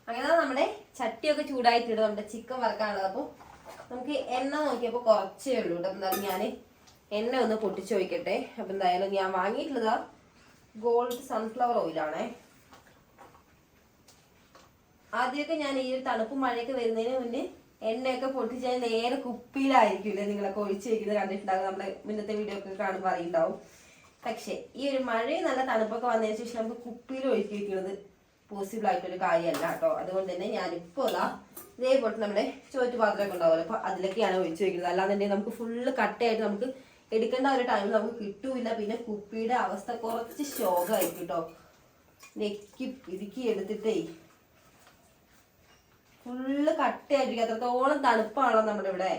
അങ്ങനെ നമ്മുടെ ചട്ടിയൊക്കെ ചൂടായിട്ടിട്ട് നമ്മുടെ ചിക്കൻ വറക്കാനുള്ളത്. അപ്പോൾ നമുക്ക് എണ്ണ നോക്കിയപ്പോൾ കുറച്ചേ ഉള്ളൂ കേട്ടോ. എന്തായാലും ഞാൻ എണ്ണ ഒന്ന് പൊട്ടിച്ച് വയ്ക്കട്ടെ. അപ്പം എന്തായാലും ഞാൻ വാങ്ങിയിട്ടുള്ളത് ഗോൾഡ് സൺഫ്ലവർ ഓയിലാണേ. ആദ്യമൊക്കെ ഞാൻ ഈ ഒരു തണുപ്പ് മഴയൊക്കെ വരുന്നതിന് മുന്നേ എണ്ണയൊക്കെ പൊട്ടിച്ചാൽ നേരെ കുപ്പിയിലായിരിക്കില്ലേ നിങ്ങളൊക്കെ ഒഴിച്ച് വയ്ക്കുന്നത് കണ്ടിട്ടുണ്ടാകും. നമ്മുടെ മുന്നത്തെ വീഡിയോ ഒക്കെ കാണുമ്പോൾ അറിയുണ്ടാവും. പക്ഷെ ഈ ഒരു മഴയും നല്ല തണുപ്പൊക്കെ വന്നതിന് ശേഷം നമുക്ക് കുപ്പിയിൽ ഒഴുക്കി വയ്ക്കുന്നത് പോസിബിൾ ആയിട്ടൊരു കാര്യമല്ല കേട്ടോ. അതുകൊണ്ട് തന്നെ ഞാനിപ്പോൾ ഇതേപോലെ നമ്മുടെ ചോറ്റുപാത്രമൊക്കെ ഉണ്ടാവുമല്ലോ. അപ്പോൾ അതിലൊക്കെയാണ് ഒഴിച്ചു വയ്ക്കുന്നത്. അല്ലാന്നുണ്ടെങ്കിൽ നമുക്ക് ഫുള്ള് കട്ടയായിട്ട് നമുക്ക് എടുക്കേണ്ട ഒരു ടൈമിൽ നമുക്ക് കിട്ടൂല. പിന്നെ കുപ്പിയുടെ അവസ്ഥ കുറച്ച് ശോകമായിരിക്കും കേട്ടോ. നെക്കി ഇടുക്കി എടുത്തിട്ടേ ഫുള്ള് കട്ടയായിട്ടിരിക്കും. അത്രത്തോളം തണുപ്പാണല്ലോ നമ്മുടെ ഇവിടെ.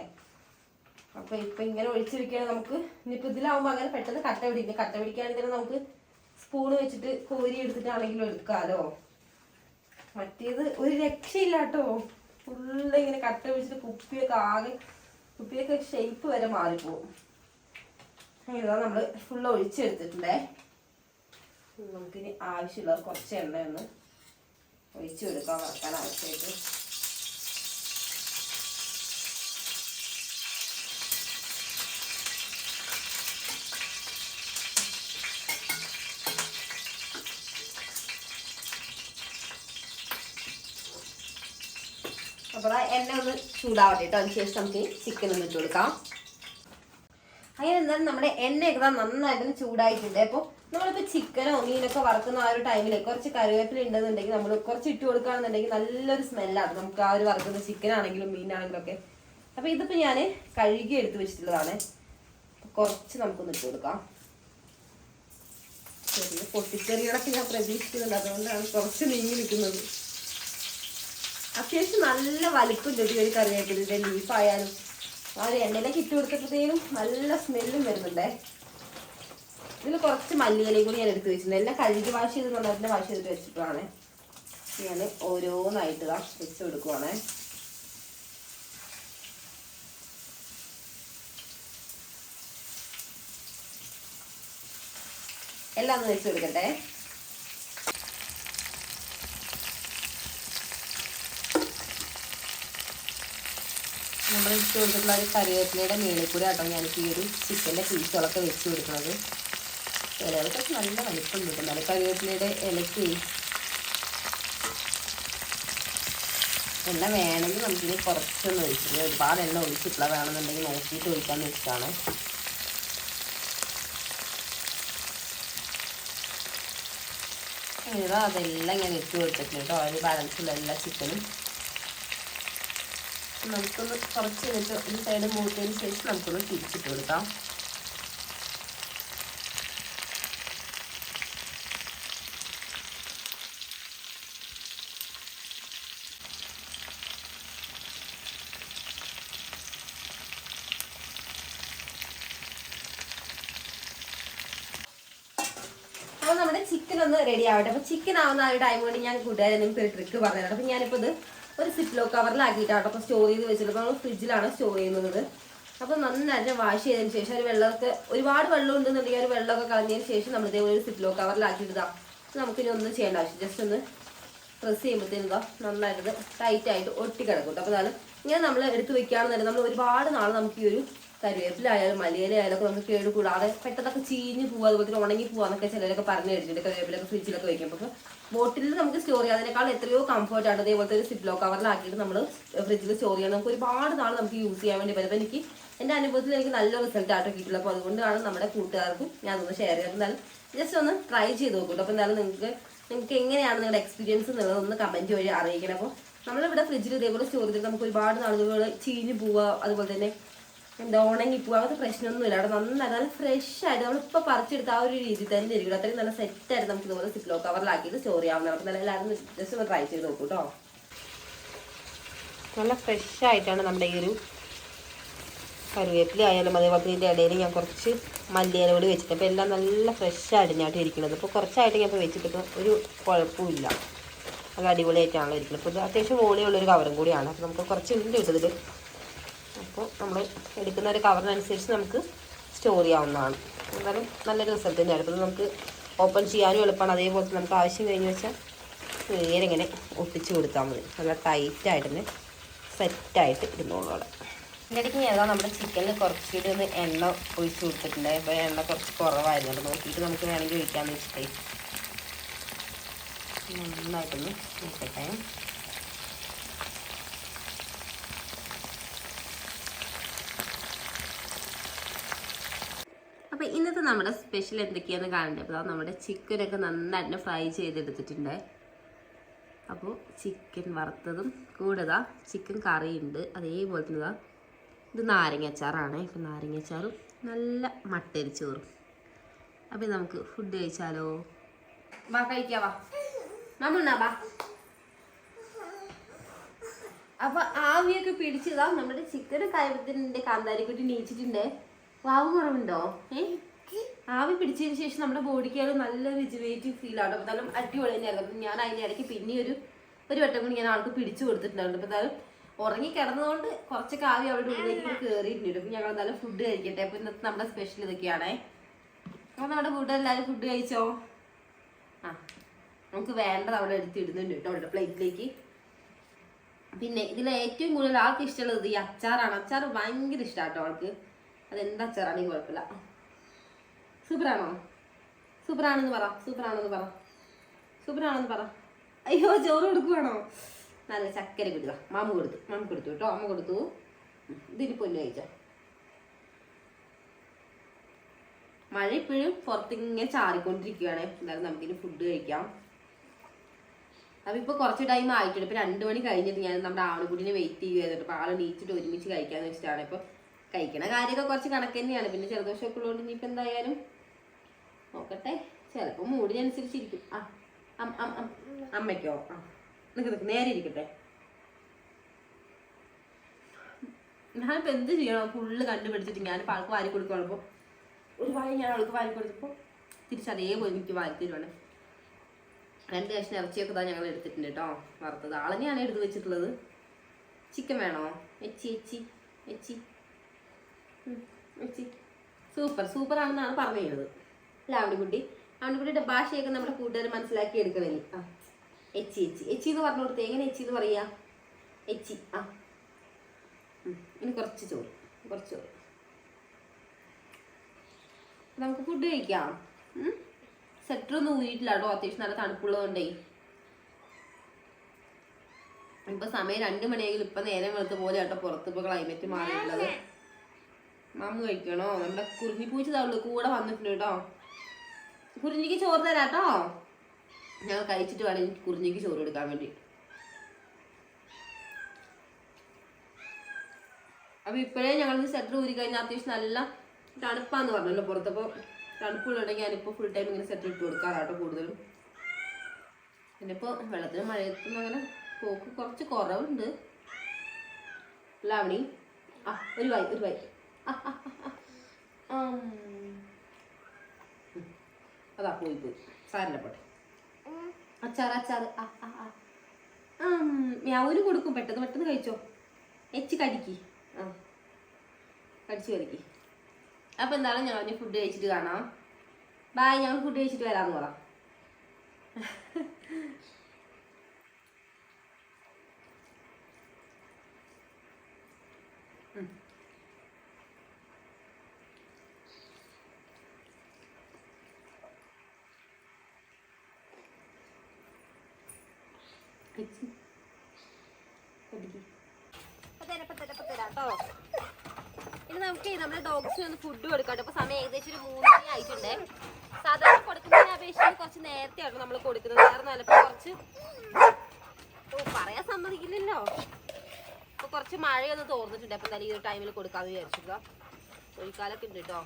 അപ്പൊ ഇപ്പൊ ഇങ്ങനെ ഒഴിച്ചു വെക്കുകയാണെങ്കിൽ നമുക്ക് ഇനിയിപ്പോ ഇതിലാവുമ്പോ അങ്ങനെ പെട്ടെന്ന് കട്ട പിടിക്കും. കട്ട പിടിക്കുകയാണെങ്കിൽ തന്നെ നമുക്ക് സ്പൂണ് വെച്ചിട്ട് കോരി എടുത്തിട്ടാണെങ്കിലും എടുക്കാലോ. മറ്റേത് ഒരു രക്ഷയില്ല കേട്ടോ. ഫുള്ള് ഇങ്ങനെ കട്ട പിടിച്ചിട്ട് കുപ്പിയൊക്കെ ഷേപ്പ് വരെ മാറിപ്പോവും. അങ്ങനെ നമ്മള് ഫുള്ള് ഒഴിച്ചെടുത്തിട്ടുണ്ടേ. നമുക്കിനി ആവശ്യമുള്ള കുറച്ച് എണ്ണ ഒന്ന് ഒഴിച്ചു കൊടുക്കാം വറക്കാൻ ആവശ്യമായിട്ട്. അപ്പോൾ എണ്ണ ഒന്ന് ചൂടാവട്ടെ കേട്ടോ. അതിനുശേഷം നമുക്ക് ചിക്കൻ ഒന്ന് ഇട്ട് കൊടുക്കാം. അങ്ങനെ എന്തായാലും നമ്മുടെ എണ്ണയൊക്കെ നന്നായിട്ട് ചൂടായിട്ടുണ്ട്. അപ്പോൾ നമ്മളിപ്പോൾ ചിക്കനോ മീനൊക്കെ വറുക്കുന്ന ആ ഒരു ടൈമിൽ കുറച്ച് കറിവേപ്പില ഉണ്ടെന്നുണ്ടെങ്കിൽ നമ്മൾ കുറച്ച് ഇട്ട് കൊടുക്കുകയാണെന്നുണ്ടെങ്കിൽ നല്ലൊരു സ്മെല്ലാണ് നമുക്ക് ആ ഒരു വറുക്കുന്ന ചിക്കനാണെങ്കിലും മീനാണെങ്കിലും ഒക്കെ. അപ്പോൾ ഇതിപ്പോൾ ഞാൻ കഴുകി എടുത്ത് വെച്ചിട്ടുള്ളതാണ്. കുറച്ച് നമുക്കൊന്ന് ഇട്ട് കൊടുക്കാം. ചെറിയ പൊട്ടിച്ചെറികളൊക്കെ ഞാൻ പ്രതീക്ഷിക്കുന്നുണ്ട്, അതുകൊണ്ടാണ് കുറച്ച് നീങ്ങി നിൽക്കുന്നത്. അത്യാവശ്യം നല്ല വലിപ്പുണ്ട് ഈ ഒരു കറിവേപ്പിലിൻ്റെ ലീഫായാലും. ആ ഒരു എണ്ണയിലേക്ക് ഇട്ട് കൊടുത്തപ്പോഴത്തേനും നല്ല സ്മെല്ലും വരുന്നുണ്ടേ. ഇതിൽ കുറച്ച് മല്ലിയിലയും കൂടി ഞാൻ എടുത്ത് വെച്ചിട്ടുണ്ട്. എല്ലാം കഴുകി വാഷ് ചെയ്ത് നന്നായിട്ട് വാഷ് ചെയ്തിട്ട് വെച്ചിട്ടാണ്. ഞാൻ ഓരോന്നായിട്ട് വെച്ച് കൊടുക്കുവാണേ. എല്ലാം ഒന്ന് വെച്ച് കൊടുക്കട്ടെ. നമ്മൾ ഇട്ട് കൊടുത്തിട്ടുള്ള ഒരു കറിവേപ്പിലയുടെ മേളിൽ കൂടെ ആട്ടോ ഞാനിപ്പോൾ ഈ ഒരു ചിക്കൻ്റെ പീസുകളൊക്കെ വെച്ച് കൊടുക്കുന്നത്. ഇലകൾക്കൊക്കെ നല്ല വലിപ്പം കിട്ടും. നല്ല കറിവേപ്പിലയുടെ ഇലയ്ക്ക് എണ്ണ വേണമെങ്കിൽ നമുക്കിനി കുറച്ചൊന്ന് ഒഴിച്ചിട്ട്, ഒരുപാട് എണ്ണ ഒഴിച്ചിട്ടില്ല, വേണമെന്നുണ്ടെങ്കിൽ നോക്കിയിട്ട് ഒഴിക്കാമെന്ന് വെച്ചിട്ടാണ്. അതെല്ലാം ഞാൻ ഇട്ട് കൊടുത്തിട്ടുണ്ട് കേട്ടോ. ഒരു ബാലൻസുള്ള എല്ലാ ചിക്കനും നമുക്കൊന്ന് കുറച്ച് കഴിഞ്ഞിട്ട് ഒരു സൈഡ് മൂത്തതിന് ശേഷം നമുക്കൊന്ന് തിരിച്ചിട്ട് കൊടുക്കാം. അപ്പോൾ നമ്മുടെ ചിക്കൻ ഒന്ന് റെഡി ആവട്ടെ. അപ്പോൾ ചിക്കൻ ആവുന്ന ആ ഒരു ടൈം കൊണ്ട് ഞാൻ കൂട്ടുകാരെ നിങ്ങൾക്ക് ഒരു ട്രിക്ക് പറഞ്ഞുതരാം. അപ്പോൾ ഞാനിപ്പോൾ ഇത് ഒരു സിപ്ലോ കവറിലാക്കിയിട്ടാണ് അപ്പോൾ സ്റ്റോർ ചെയ്ത് വെച്ചിട്ട്. അപ്പോൾ നമ്മൾ ഫ്രിഡ്ജിലാണ് സ്റ്റോർ ചെയ്യുന്നത്. അപ്പോൾ നന്നായിട്ട് വാഷ് ചെയ്തതിന് ശേഷം ഒരു വെള്ളമൊക്കെ ഒരുപാട് വെള്ളം ഉണ്ടെന്നുണ്ടെങ്കിൽ ഒരു വെള്ളമൊക്കെ കളഞ്ഞതിന് ശേഷം നമ്മൾ ഇതേപോലെ ഒരു സിപ്ലോ കവറിലാക്കിയിട്ടാ. നമുക്കിനി ഒന്നും ചെയ്യേണ്ട ആവശ്യം, ജസ്റ്റ് ഒന്ന് പ്രസ് ചെയ്യുമ്പോഴത്തേനും നന്നായിട്ട് ടൈറ്റായിട്ട് ഒട്ടിക്കിടക്കും. അപ്പോൾ അതാണ് ഇങ്ങനെ നമ്മൾ എടുത്ത് വെക്കുകയാണെന്നുണ്ടെങ്കിൽ നമ്മൾ ഒരുപാട് നാൾ നമുക്ക് ഈ ഒരു കറിവേപ്പിലായാലും മല്ലിയിലായാലും ഒക്കെ നമുക്ക് കേട് കൂടാതെ പെട്ടെന്നൊക്കെ ചീഞ്ഞ് പോവുക, അതുപോലെ തന്നെ ഉണങ്ങി പോകാന്നൊക്കെ ചിലരൊക്കെ പറഞ്ഞു കേട്ടിട്ടുണ്ട്. കറിവേപ്പിലൊക്കെ ഫ്രിഡ്ജിലൊക്കെ വയ്ക്കുമ്പോൾ ബോട്ടിലിൽ നമുക്ക് സ്റ്റോർ ചെയ്യാം. അതിനേക്കാൾ എത്രയോ കംഫർട്ടാണ് അതേപോലത്തെ ഒരു സിപ്ലോ കവറിലാക്കിയിട്ട് നമ്മൾ ഫ്രിഡ്ജിൽ സ്റ്റോർ ചെയ്യണം. നമുക്ക് ഒരുപാട് നാൾ നമുക്ക് യൂസ് ചെയ്യാൻ വേണ്ടി പറ്റും. അപ്പോൾ എനിക്ക് എൻ്റെ അനുഭവത്തിൽ എനിക്ക് നല്ല റിസൾട്ട് ആയിട്ട് കിട്ടുള്ളൂ. അപ്പോൾ അതുകൊണ്ടാണ് നമ്മുടെ കൂട്ടുകാർക്കും ഞാൻ ഒന്ന് ഷെയർ ചെയ്യുന്നത്. എന്തായാലും ജസ്റ്റ് ഒന്ന് ട്രൈ ചെയ്ത് നോക്കൂട്ടോ. അപ്പോൾ എന്തായാലും നിങ്ങൾക്ക് എങ്ങനെയാണ് നിങ്ങളുടെ എക്സ്പീരിയൻസ് എന്നുള്ളത് ഒന്ന് കമൻറ്റ് വഴി അറിയിക്കണം. അപ്പോൾ നമ്മളിവിടെ ഫ്രിഡ്ജിൽ ഇതേപോലെ സ്റ്റോർ ചെയ്തിട്ട് നമുക്ക് ഒരുപാട് നാളുകൾ ചീഞ്ഞ് പോവുക, അതുപോലെ തന്നെ എന്താ ഉണങ്ങി പോവുക, അങ്ങനത്തെ പ്രശ്നമൊന്നുമില്ല. അവിടെ നന്നായിട്ട് നല്ല ഫ്രഷ് ആയിട്ട് നമ്മളിപ്പോൾ പറിച്ചെടുത്ത ആ ഒരു രീതി തന്നെ ഇരിക്കും. അത്രയും നല്ല സെറ്റായിട്ട് നമുക്ക് ഇതുപോലെ സിപ്ലോ കവറിലാക്കിയിട്ട് സ്റ്റോർ ചെയ്യാവുന്നതാണ്. അപ്പോൾ നല്ല എല്ലാവരും ജസ്റ്റ് ഒന്ന് ട്രൈ ചെയ്ത് നോക്കൂ കേട്ടോ. നല്ല ഫ്രഷ് ആയിട്ടാണ് നമ്മുടെ ഈ ഒരു കറിവേപ്പില ആയാലും അതേപോലെ ഇതിൻ്റെ ഇടയിൽ ഞാൻ കുറച്ച് മല്ലിയില കൂടി വെച്ചിട്ട് അപ്പോൾ എല്ലാം നല്ല ഫ്രഷ് അടിഞ്ഞായിട്ട് ഇരിക്കുന്നത്. ഇപ്പോൾ കുറച്ചായിട്ട് ഞാൻ ഇപ്പോൾ വെച്ചിട്ടിപ്പോൾ ഒരു കുഴപ്പമില്ല, നല്ല അടിപൊളിയായിട്ടാണല്ലോ ഇരിക്കുന്നത്. ഇപ്പോൾ ഇത് അത്യാവശ്യം വോളിയുള്ളൊരു കവറും കൂടിയാണ്. അപ്പോൾ നമുക്ക് കുറച്ച് ഉണ്ട് കിട്ടുന്നത്. അപ്പോൾ നമ്മൾ എടുക്കുന്ന ഒരു കവറിനനുസരിച്ച് നമുക്ക് സ്റ്റോർ ചെയ്യാവുന്നതാണ്. എന്തായാലും നല്ലൊരു റിസൾട്ട് തന്നെയാണ്. അപ്പോൾ നമുക്ക് ഓപ്പൺ ചെയ്യാനും എളുപ്പമാണ്. അതേപോലെ നമുക്ക് ആവശ്യം കഴിഞ്ഞ് വെച്ചാൽ നേരെ ഇങ്ങനെ ഒട്ടിച്ച് കൊടുത്താൽ മതി. നല്ല ടൈറ്റായിട്ട് തന്നെ സെറ്റായിട്ട് ഇരുന്നോളൂ. അവിടെ ഇതിൻ്റെ ഇടയ്ക്ക് ഏതാ നമ്മുടെ ചിക്കനിൽ കുറച്ചുകൂടി ഒന്ന് എണ്ണ ഒഴിച്ച് കൊടുത്തിട്ടുണ്ട്. അപ്പോൾ എണ്ണ കുറച്ച് കുറവായിരുന്നു. അപ്പോൾ നോക്കിയിട്ട് നമുക്ക് വേണമെങ്കിൽ ഒഴിക്കാമെന്ന് വെച്ചിട്ടേ നന്നായിട്ടൊന്ന് നോക്കട്ടെ. അപ്പോൾ ഇന്നത്തെ നമ്മുടെ സ്പെഷ്യൽ എന്തൊക്കെയാണെന്ന് കാണണ്ടേ. അപ്പോൾ നമ്മുടെ ചിക്കനൊക്കെ നന്നായിട്ട് ഫ്രൈ ചെയ്തെടുത്തിട്ടുണ്ട്. അപ്പോൾ ചിക്കൻ വറുത്തതും കൂടെ ചിക്കൻ കറിയുണ്ട്. അതേപോലെ തന്നെ ഇത് നാരങ്ങാച്ചാറാണ്. ഇപ്പം നാരങ്ങാച്ചാറും നല്ല മട്ടരിച്ചോറും. അപ്പോൾ നമുക്ക് ഫുഡ് കഴിച്ചാലോ? വാ കഴിക്കാവാ നമ്മണ്ടാ. അപ്പോൾ ആവിയൊക്കെ പിടിച്ചതാ നമ്മുടെ ചിക്കനും കാര്യത്തിൻ്റെ കാന്താരിക്കുട്ടി നീച്ചിട്ടുണ്ട്. വാവ് കുറവുണ്ടോ? ആവി പിടിച്ചതിന് ശേഷം നമ്മുടെ ബോഡിക്ക് നല്ല റിജുവേറ്റീവ് ഫീൽ ആണ്. അപ്പോൾ എന്തായാലും അടിപൊളി തന്നെയായിരുന്നു. അപ്പം ഞാൻ അതിൻ്റെ ഇടയ്ക്ക് പിന്നെ ഒരു വട്ടം കൂടി ഞാൻ ആൾക്ക് പിടിച്ചു കൊടുത്തിട്ടുണ്ടായിരുന്നു. അപ്പോൾ എന്തായാലും ഉറങ്ങി കിടന്നതുകൊണ്ട് കുറച്ചൊക്കെ ആവി അവിടെ ഉള്ളിലേക്ക് കയറിയിട്ടുണ്ട്. അപ്പം ഞങ്ങൾ എന്തായാലും ഫുഡ് കഴിക്കട്ടെ. അപ്പോൾ ഇന്നത്തെ നമ്മുടെ സ്പെഷ്യൽ ഇതൊക്കെയാണേ. അപ്പോൾ നമ്മുടെ കൂടെ എല്ലാവരും ഫുഡ് കഴിച്ചോ? ആ നമുക്ക് വേണ്ടത് അവിടെ എടുത്തിടുന്നുണ്ട് കേട്ടോ അവരുടെ പ്ലേറ്റിലേക്ക്. പിന്നെ ഇതിൽ ഏറ്റവും കൂടുതൽ ആൾക്ക് ഇഷ്ടമുള്ളത് ഈ അച്ചാറാണ്. അച്ചാർ ഭയങ്കര ഇഷ്ടമാണ് കേട്ടോ അവൾക്ക്. അതെന്ത് അച്ചാറാണെങ്കിൽ കുഴപ്പമില്ല. സൂപ്പറാണോ? സൂപ്പറാണെന്ന് പറ, സൂപ്പറാണെന്ന് പറ, സൂപ്പറാണെന്ന് പറ. അയ്യോ ചോറ് കൊടുക്കുവാണോ? നല്ല ചക്കര കിട്ടുക. മാമ കൊടുത്തു കേട്ടോ, അമ്മ കൊടുത്തു. ഇതിന് പൊന്നു കഴിച്ചോ. മഴ ഇപ്പോഴും പുറത്തിങ്ങനെ ചാറിക്കൊണ്ടിരിക്കുകയാണ്. എന്തായാലും നമുക്കിനി ഫുഡ് കഴിക്കാം. അപ്പം ഇപ്പോൾ കുറച്ച് ടൈം ആയിട്ടുണ്ട്. ഇപ്പം 2 മണി കഴിഞ്ഞിട്ട് ഞാൻ നമ്മുടെ ആളുകുട്ടിനെ വെയിറ്റ് ചെയ്യുമായിരുന്നു. അപ്പോൾ ആൾ നീച്ചിട്ട് ഒരുമിച്ച് കഴിക്കാമെന്ന് വെച്ചിട്ടാണ്. ഇപ്പോൾ കഴിക്കണ കാര്യമൊക്കെ കുറച്ച് കണക്ക് തന്നെയാണ്. പിന്നെ ജലദോഷമൊക്കെ ഉള്ളതുകൊണ്ട് ഇനിയിപ്പോൾ എന്തായാലും നോക്കട്ടെ. ചിലപ്പോൾ മൂടിനനുസരിച്ചിരിക്കും. അമ്മയ്ക്കോ? നിൽക്ക് നേരെ ഇരിക്കട്ടെ. ഞാനിപ്പോൾ എന്ത് ചെയ്യണം? ഫുള്ള് കണ്ടുപിടിച്ചിട്ട് ഞാനിപ്പോൾ ആൾക്ക് വാരി കൊടുക്കുള്ളപ്പോൾ ഒരു വാരി ഞാൻ അവൾക്ക് വാരി കൊടുത്തപ്പോൾ തിരിച്ചതേപോലെ എനിക്ക് വാരി തരുവാണ്. 2 കഷ്ണം ഇറച്ചിയൊക്കെ തന്നെ ഞങ്ങൾ എടുത്തിട്ടുണ്ട് കേട്ടോ, വറുത്തത്. ആളെന്നെയാണ് എടുത്ത് വെച്ചിട്ടുള്ളത്. ചിക്കൻ വേണോ? എച്ചി സൂപ്പറാണെന്നാണ് പറഞ്ഞത്. അല്ല അവനുകുട്ടിയുടെ ഭാഷയൊക്കെ നമ്മുടെ കൂട്ടുകാർ മനസ്സിലാക്കി എടുക്കണേ. എച്ചി എന്ന് പറഞ്ഞു കൊടുത്തേ. എങ്ങനെ എച്ചി എന്ന് പറയാ? എച്ചി. ഇനി കുറച്ച് ചോറ് നമുക്ക് ഫുഡ് കഴിക്കാം. സെറ്ററൊന്നും ഊരിയിട്ടില്ല കേട്ടോ, അത്യാവശ്യം നല്ല തണുപ്പുള്ളതുകൊണ്ടേ. ഇപ്പൊ സമയം 2 മണിയെങ്കിലും ഇപ്പൊ നേരം വെളുത്ത പോലെ കേട്ടോ പുറത്ത്. ഇപ്പൊ ക്ലൈമറ്റ് മാറിയിട്ടുള്ളത്. മാമ കഴിക്കണോ? നമ്മുടെ കുറിഞ്ഞി പൂച്ചതാവുള്ളൂ കൂടെ വന്നിട്ടുണ്ട് കേട്ടോ. കുറിഞ്ഞിക്ക് ചോറ് തരാം കേട്ടോ. ഞങ്ങൾ കഴിച്ചിട്ട് വേണം എനിക്ക് കുറിഞ്ഞിക്ക് ചോറ് കൊടുക്കാൻ വേണ്ടി. അപ്പൊ ഇപ്പോഴേ ഞങ്ങൾ സെറ്റർ ഊരി കഴിഞ്ഞാൽ അത്യാവശ്യം നല്ല തണുപ്പാന്ന് പറഞ്ഞല്ലോ പുറത്തപ്പോൾ. തണുപ്പുള്ളുണ്ടെങ്കിൽ ഞാനിപ്പോൾ ഫുൾ ടൈം ഇങ്ങനെ സെറ്റ് ഇട്ട് കൊടുക്കാറാട്ടോ കൂടുതലും. പിന്നെ ഇപ്പോൾ വെള്ളത്തിനും മഴയത്തുനിന്ന് അങ്ങനെ പോക്ക് കുറച്ച് കുറവുണ്ട്. ലാവണി ഒരു വായി അതാ പോയി സാരില്ല പോട്ടെ. അച്ചാറ് ഞാവൂര് കൊടുക്കും. പെട്ടെന്ന് കഴിച്ചോ. എച്ച് കടിക്ക്. കടിച്ചു കടിക്ക്. അപ്പൊ എന്താണ് ഞങ്ങൾ ഫുഡ് കഴിച്ചിട്ട് കാണാം. ബായ്. ഞങ്ങൾ ഫുഡ് കഴിച്ചിട്ട് വരാമെന്ന് പറ. ഇനി നമുക്ക് നമ്മുടെ ഡോഗ്സിന് ഒന്ന് ഫുഡ് കൊടുക്കാം. അപ്പൊ സമയം ഏകദേശം ഒരു 3 മണി ആയിട്ടുണ്ട്. സാധാരണ കൊടുക്കുന്നതിനെ അപേക്ഷിച്ച് കുറച്ച് നേരത്തെയാണ് നമ്മൾ കൊടുക്കുന്നത്. വേറെ നല്ലപ്പോൾ കുറച്ച് പറയാൻ സമ്മതിക്കില്ലല്ലോ. അപ്പൊ കുറച്ച് മഴയൊന്ന് തോർന്നിട്ടുണ്ട്. അപ്പൊ എന്തായാലും ഈ ഒരു ടൈമിൽ കൊടുക്കാന്ന് വിചാരിച്ചില്ല. ഒഴിക്കാലൊക്കെ ഉണ്ട് കേട്ടോ.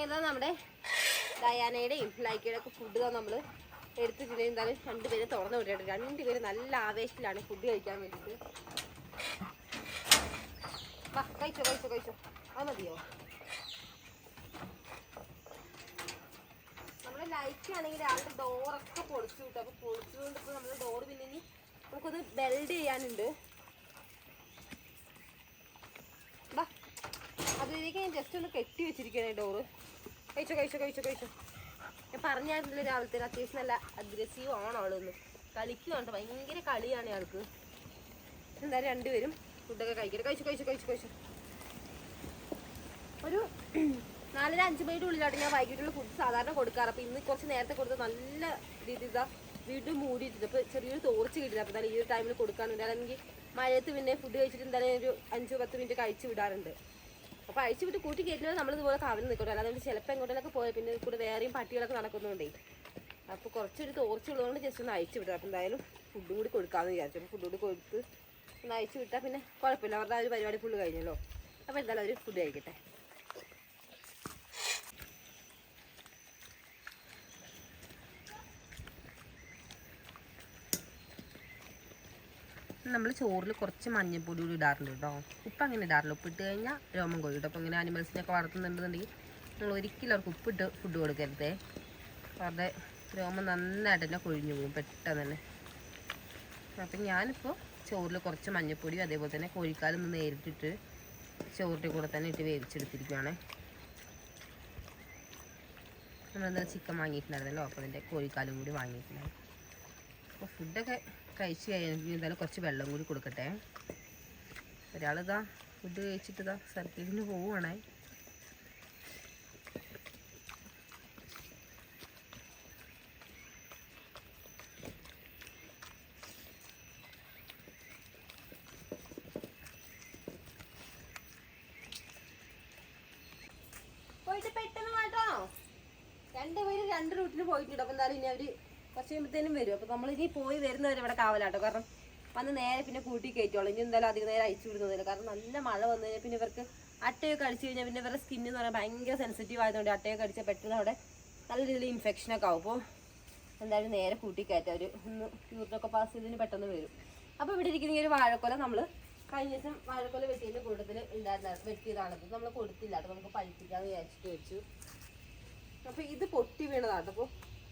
ഏതാ നമ്മുടെ ഡയാനയുടെയും ലൈക്കയുടെ ഒക്കെ ഫുഡ് നമ്മൾ എടുത്തിട്ടുണ്ടെങ്കിൽ എന്തായാലും 2 പേരും തുറന്നു വിട്ടിട്ട് 2 പേരും നല്ല ആവേശത്തിലാണ് ഫുഡ് കഴിക്കാൻ വേണ്ടിയിട്ട്. കഴിച്ചോ. അത് മതിയോ? നമ്മുടെ ലൈക്കാണെങ്കിൽ ആളുടെ ഡോറൊക്കെ പൊളിച്ചു കിട്ടും. അപ്പോൾ പൊളിച്ചുകൊണ്ട് ഇപ്പോൾ നമ്മൾ ഡോറ് പിന്നെ ഇനി നമുക്കൊന്ന് ബെൽഡ് ചെയ്യാനുണ്ട്. അതിലേക്ക് ഞാൻ ജസ്റ്റ് ഒന്ന് കെട്ടി വെച്ചിരിക്കണേ ഡോറ്. കഴിച്ചോ. ഞാൻ പറഞ്ഞായിരുന്നില്ല രാവിലത്തെ അത്യാവശ്യം നല്ല അഗ്രസീവ് ആണ് ആളൊന്ന്. കളിക്കുവാണ്, ഭയങ്കര കളിയാണ് ആൾക്ക്. എന്തായാലും 2 പേരും ഫുഡൊക്കെ കഴിക്കട്ടെ. കഴിച്ചോ. ഒരു 4-5 മണിയുടെ ഉള്ളിലായിട്ട് ഞാൻ വൈകിട്ടുള്ള ഫുഡ് സാധാരണ കൊടുക്കാറ്. അപ്പോൾ ഇന്ന് കുറച്ച് നേരത്തെ കൊടുത്ത് നല്ല രീതിയിൽ വീണ്ടും മൂടിയിട്ടുണ്ട്. അപ്പോൾ ചെറിയൊരു തോർച്ച് കിട്ടില്ല. അപ്പോൾ എന്തായാലും ഈ ഒരു ടൈമിൽ കൊടുക്കാനുണ്ട്. അല്ലെങ്കിൽ മഴയത്ത് പിന്നെ ഫുഡ് കഴിച്ചിട്ട് എന്തായാലും ഒരു 5-10 മിനിറ്റ് കഴിച്ച് വിടാറുണ്ട്. അപ്പോൾ അഴിച്ചു വിട്ട് കൂട്ടി കയറ്റുന്നത് നമ്മളിതുപോലെ കാവലിൽ നിൽക്കട്ടെ. അല്ലാതെ ചിലപ്പോൾ എങ്ങോട്ടേലൊക്കെ പോയാൽ പിന്നെ കൂടെ വേറെയും പട്ടികളൊക്കെ നടക്കുന്നുണ്ടേ. അപ്പോൾ കുറച്ചൊരു തോർച്ചുള്ളതുകൊണ്ട് ജസ്റ്റ് ഒന്ന് അഴിച്ചു വിടാം. അപ്പോൾ എന്തായാലും ഫുഡും കൂടി കൊടുക്കാമെന്ന് വിചാരിച്ചു. അപ്പോൾ ഫുഡ് കൂടി കൊടുത്ത് ഒന്ന് അഴിച്ചു വിട്ടാൽ പിന്നെ കുഴപ്പമില്ല. അവരുടെ ആ ഒരു പരിപാടി ഫുള്ള് കഴിഞ്ഞല്ലോ. അപ്പോൾ എന്തായാലും അവർ ഫുഡ് കഴിക്കട്ടെ. നമ്മൾ ചോറിൽ കുറച്ച് മഞ്ഞൾപ്പൊടി കൂടി ഇടാറുണ്ട് കേട്ടോ. ഉപ്പ് അങ്ങനെ ഇടാറില്ല. ഉപ്പിട്ട് കഴിഞ്ഞാൽ രോമം കൊള്ളും. അപ്പോൾ ഇങ്ങനെ ആനിമൽസിനെയൊക്കെ വളർത്തുന്നുണ്ടെന്നുണ്ടെങ്കിൽ നമ്മൾ ഒരിക്കലും അവർക്ക് ഉപ്പിട്ട് ഫുഡ് കൊടുക്കരുതേ. അവരുടെ രോമം നന്നായിട്ട് തന്നെ കൊഴിഞ്ഞു പോകും പെട്ടെന്ന് തന്നെ. അപ്പം ഞാനിപ്പോൾ ചോറിൽ കുറച്ച് മഞ്ഞൾപ്പൊടിയും അതേപോലെ തന്നെ കോഴിക്കാലൊന്ന് നേരിട്ടിട്ട് ചോറിൻ്റെ കൂടെ തന്നെ ഇട്ട് വേവിച്ചെടുത്തിരിക്കുകയാണ്. നമ്മളെന്തായാലും ചിക്കൻ വാങ്ങിയിട്ടുണ്ടായിരുന്നല്ലോ, അപ്പോൾ അതിൻ്റെ കോഴിക്കാലും കൂടി വാങ്ങിയിട്ടുണ്ടായിരുന്നു. അപ്പോൾ ഫുഡൊക്കെ കഴിച്ച് കഴിഞ്ഞാൽ എന്തായാലും കുറച്ച് വെള്ളം കൂടി കൊടുക്കട്ടെ. ഒരാളിതാ ഫുഡ് കഴിച്ചിട്ട് സർക്കിളിന് പോവുകയാണേ. പോയിട്ട് പെട്ടെന്ന് കേട്ടോ. രണ്ടുപേരും രണ്ട് റൂട്ടിന് പോയിട്ടുണ്ട്. അപ്പം എന്തായാലും ഇനി അവർ കുറച്ച് കഴിയുമ്പോഴത്തേനും വരും. അപ്പം നമ്മളിനി പോയി വരുന്നവരെ ഇവിടെ കാവലാട്ടോ. കാരണം വന്ന് നേരെ പിന്നെ കൂട്ടി കയറ്റുള്ളൂ. ഇനി എന്തായാലും അധികം നേരം അയച്ചു വിടുന്നതില്ല. കാരണം നല്ല മഴ വന്നു കഴിഞ്ഞാൽ പിന്നെ ഇവർക്ക് അട്ടയൊക്കെ അടിച്ചു കഴിഞ്ഞാൽ പിന്നെ ഇവരുടെ സ്കിൻ എന്ന് പറഞ്ഞാൽ ഭയങ്കര സെൻസിറ്റീവ് ആയതുകൊണ്ട് അട്ടയൊക്കെ അടിച്ചാൽ പെട്ടെന്ന് അവിടെ നല്ല രീതിയിൽ ഇൻഫെക്ഷനൊക്കെ ആവും. അപ്പോൾ എന്തായാലും നേരെ കൂട്ടി കയറ്റാം. ഒരു ഒന്ന് യൂറിനൊക്കെ പാസ് ചെയ്തതിന് പെട്ടെന്ന് വരും. അപ്പോൾ ഇവിടെ ഇരിക്കുന്ന ഈ ഒരു വാഴക്കൊല നമ്മൾ കഴിഞ്ഞ ദിവസം വാഴക്കൊല വെട്ടിയതിൻ്റെ കൂട്ടത്തിൽ വെട്ടിയതാണത്. നമ്മൾ കൊടുത്തില്ല കേട്ടോ, നമുക്ക് പഴിപ്പിക്കാമെന്ന് വിചാരിച്ചിട്ട് വെച്ചു. അപ്പോൾ ഇത് പൊട്ടി വീണതാണ്. അപ്പോൾ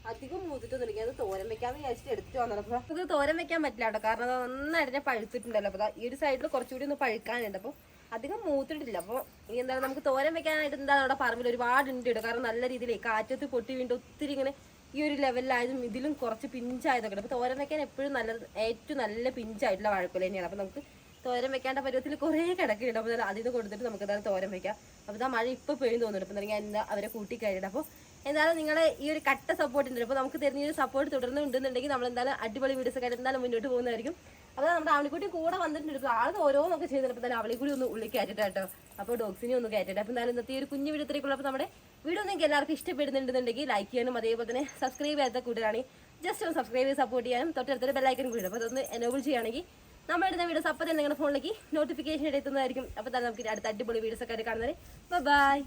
അധികം മൂത്തിട്ടൊന്നും അത് തോരൻ വെക്കാമെന്ന് വിചാരിച്ചിട്ട് എടുത്തിട്ട് വന്നത്. അപ്പോൾ ഇത് തോരൻ വെക്കാൻ പറ്റില്ല കേട്ടോ, കാരണം അത് നന്നായിട്ട് തന്നെ പഴുത്തിട്ടുണ്ടല്ലോ. അപ്പോൾ ഈ ഒരു സൈഡിൽ കുറച്ചുകൂടി ഒന്ന് പഴുക്കാനുണ്ട്. അപ്പോൾ അധികം മൂത്തിട്ടില്ല. അപ്പോൾ ഇനി എന്താണ് നമുക്ക് തോരൻ വെക്കാനായിട്ട് എന്താണ് അവിടെ പറമ്പിൽ ഒരുപാടുണ്ട് കേട്ടോ. കാരണം നല്ല രീതിയിൽ കാറ്റത്ത് പൊട്ടി വീണ്ടും ഒത്തിരി ഇങ്ങനെ ഈ ഒരു ലെവലിലായതും ഇതിലും കുറച്ച് പിഞ്ചായതൊക്കെ. അപ്പോൾ തോരൻ വെക്കാൻ എപ്പോഴും നല്ലത് ഏറ്റവും നല്ല പിഞ്ചായിട്ടുള്ള വാഴക്കൊല തന്നെയാണ്. അപ്പോൾ നമുക്ക് തോരൻ വെക്കേണ്ട പരുവത്തിൽ കുറേ കിടക്കുന്നുണ്ട്. അപ്പോൾ അതിൽ നിന്ന് കൊടുത്തിട്ട് നമുക്ക് എന്തായാലും തോരൻ വെക്കാം. അപ്പോൾ ഇതാ മഴ ഇപ്പോൾ പെയ്യും തോന്നുന്നുണ്ട്. അപ്പോൾ ഞാൻ എന്താ അവരെ കൂട്ടിക്കഴിഞ്ഞിട്ട്. അപ്പോൾ എന്തായാലും നിങ്ങളെ ഈ ഒരു കട്ട സപ്പോർട്ട് ഉണ്ട്. അപ്പോൾ നമുക്ക് തരുന്ന ഈ ഒരു സപ്പോർട്ട് തുടർന്ന് ഉണ്ടെന്നുണ്ടെങ്കിൽ നമ്മൾ എന്തായാലും അടിപൊളി വീഡിയോസ് ഒക്കെ എന്തായാലും മുന്നോട്ട് പോകുന്നതായിരിക്കും. അപ്പോൾ നമ്മുടെ അവളിക്കുട്ടി കൂടെ വന്നിട്ടുണ്ട്. അപ്പോൾ ആൾ ഓരോന്നൊക്കെ ചെയ്തിട്ട് അപ്പോൾ എന്തായാലും അവളെ കൂടി ഒന്ന് ഉള്ളിൽ കയറ്റിട്ട് കേട്ടോ. അപ്പോൾ ഡോഗ്സിനെ ഒന്ന് കയറ്റിട്ട്. അപ്പോൾ എന്തായാലും ഇന്നത്തെ ഈ ഒരു കുഞ്ഞു വീഡിയോത്തിലേക്കുള്ള അപ്പോൾ നമ്മുടെ വീഡിയോ നിങ്ങൾക്ക് എല്ലാവർക്കും ഇഷ്ടപ്പെടുന്നുണ്ടെന്നുണ്ടെങ്കിൽ ലൈക്ക് ചെയ്യാനും അതേപോലെ തന്നെ സബ്സ്ക്രൈബ് ചെയ്യാത്ത കൂട്ടുകാരാണെങ്കിൽ ജസ്റ്റ് ഒന്ന് സബ്സ്ക്രൈബ് ചെയ്ത് സപ്പോർട്ട് ചെയ്യാനും തൊട്ടടുത്തൊരു ബെല്ലൈക്കൻ കൂടി. അപ്പോൾ അതൊന്ന് എനേബിൾ ചെയ്യുകയാണെങ്കിൽ നമ്മുടെ ഇടുന്ന വീഡിയോസ് അപ്പോൾ തന്നെ നിങ്ങളുടെ ഫോണിലേക്ക് നോട്ടിഫിക്കേഷൻ എത്തുന്നതായിരിക്കും. അപ്പോൾ തന്നെ നമുക്ക് അടുത്ത അടിപൊളി വീഡിയോസ് ഒക്കെ കാണുന്നത്. ബൈ.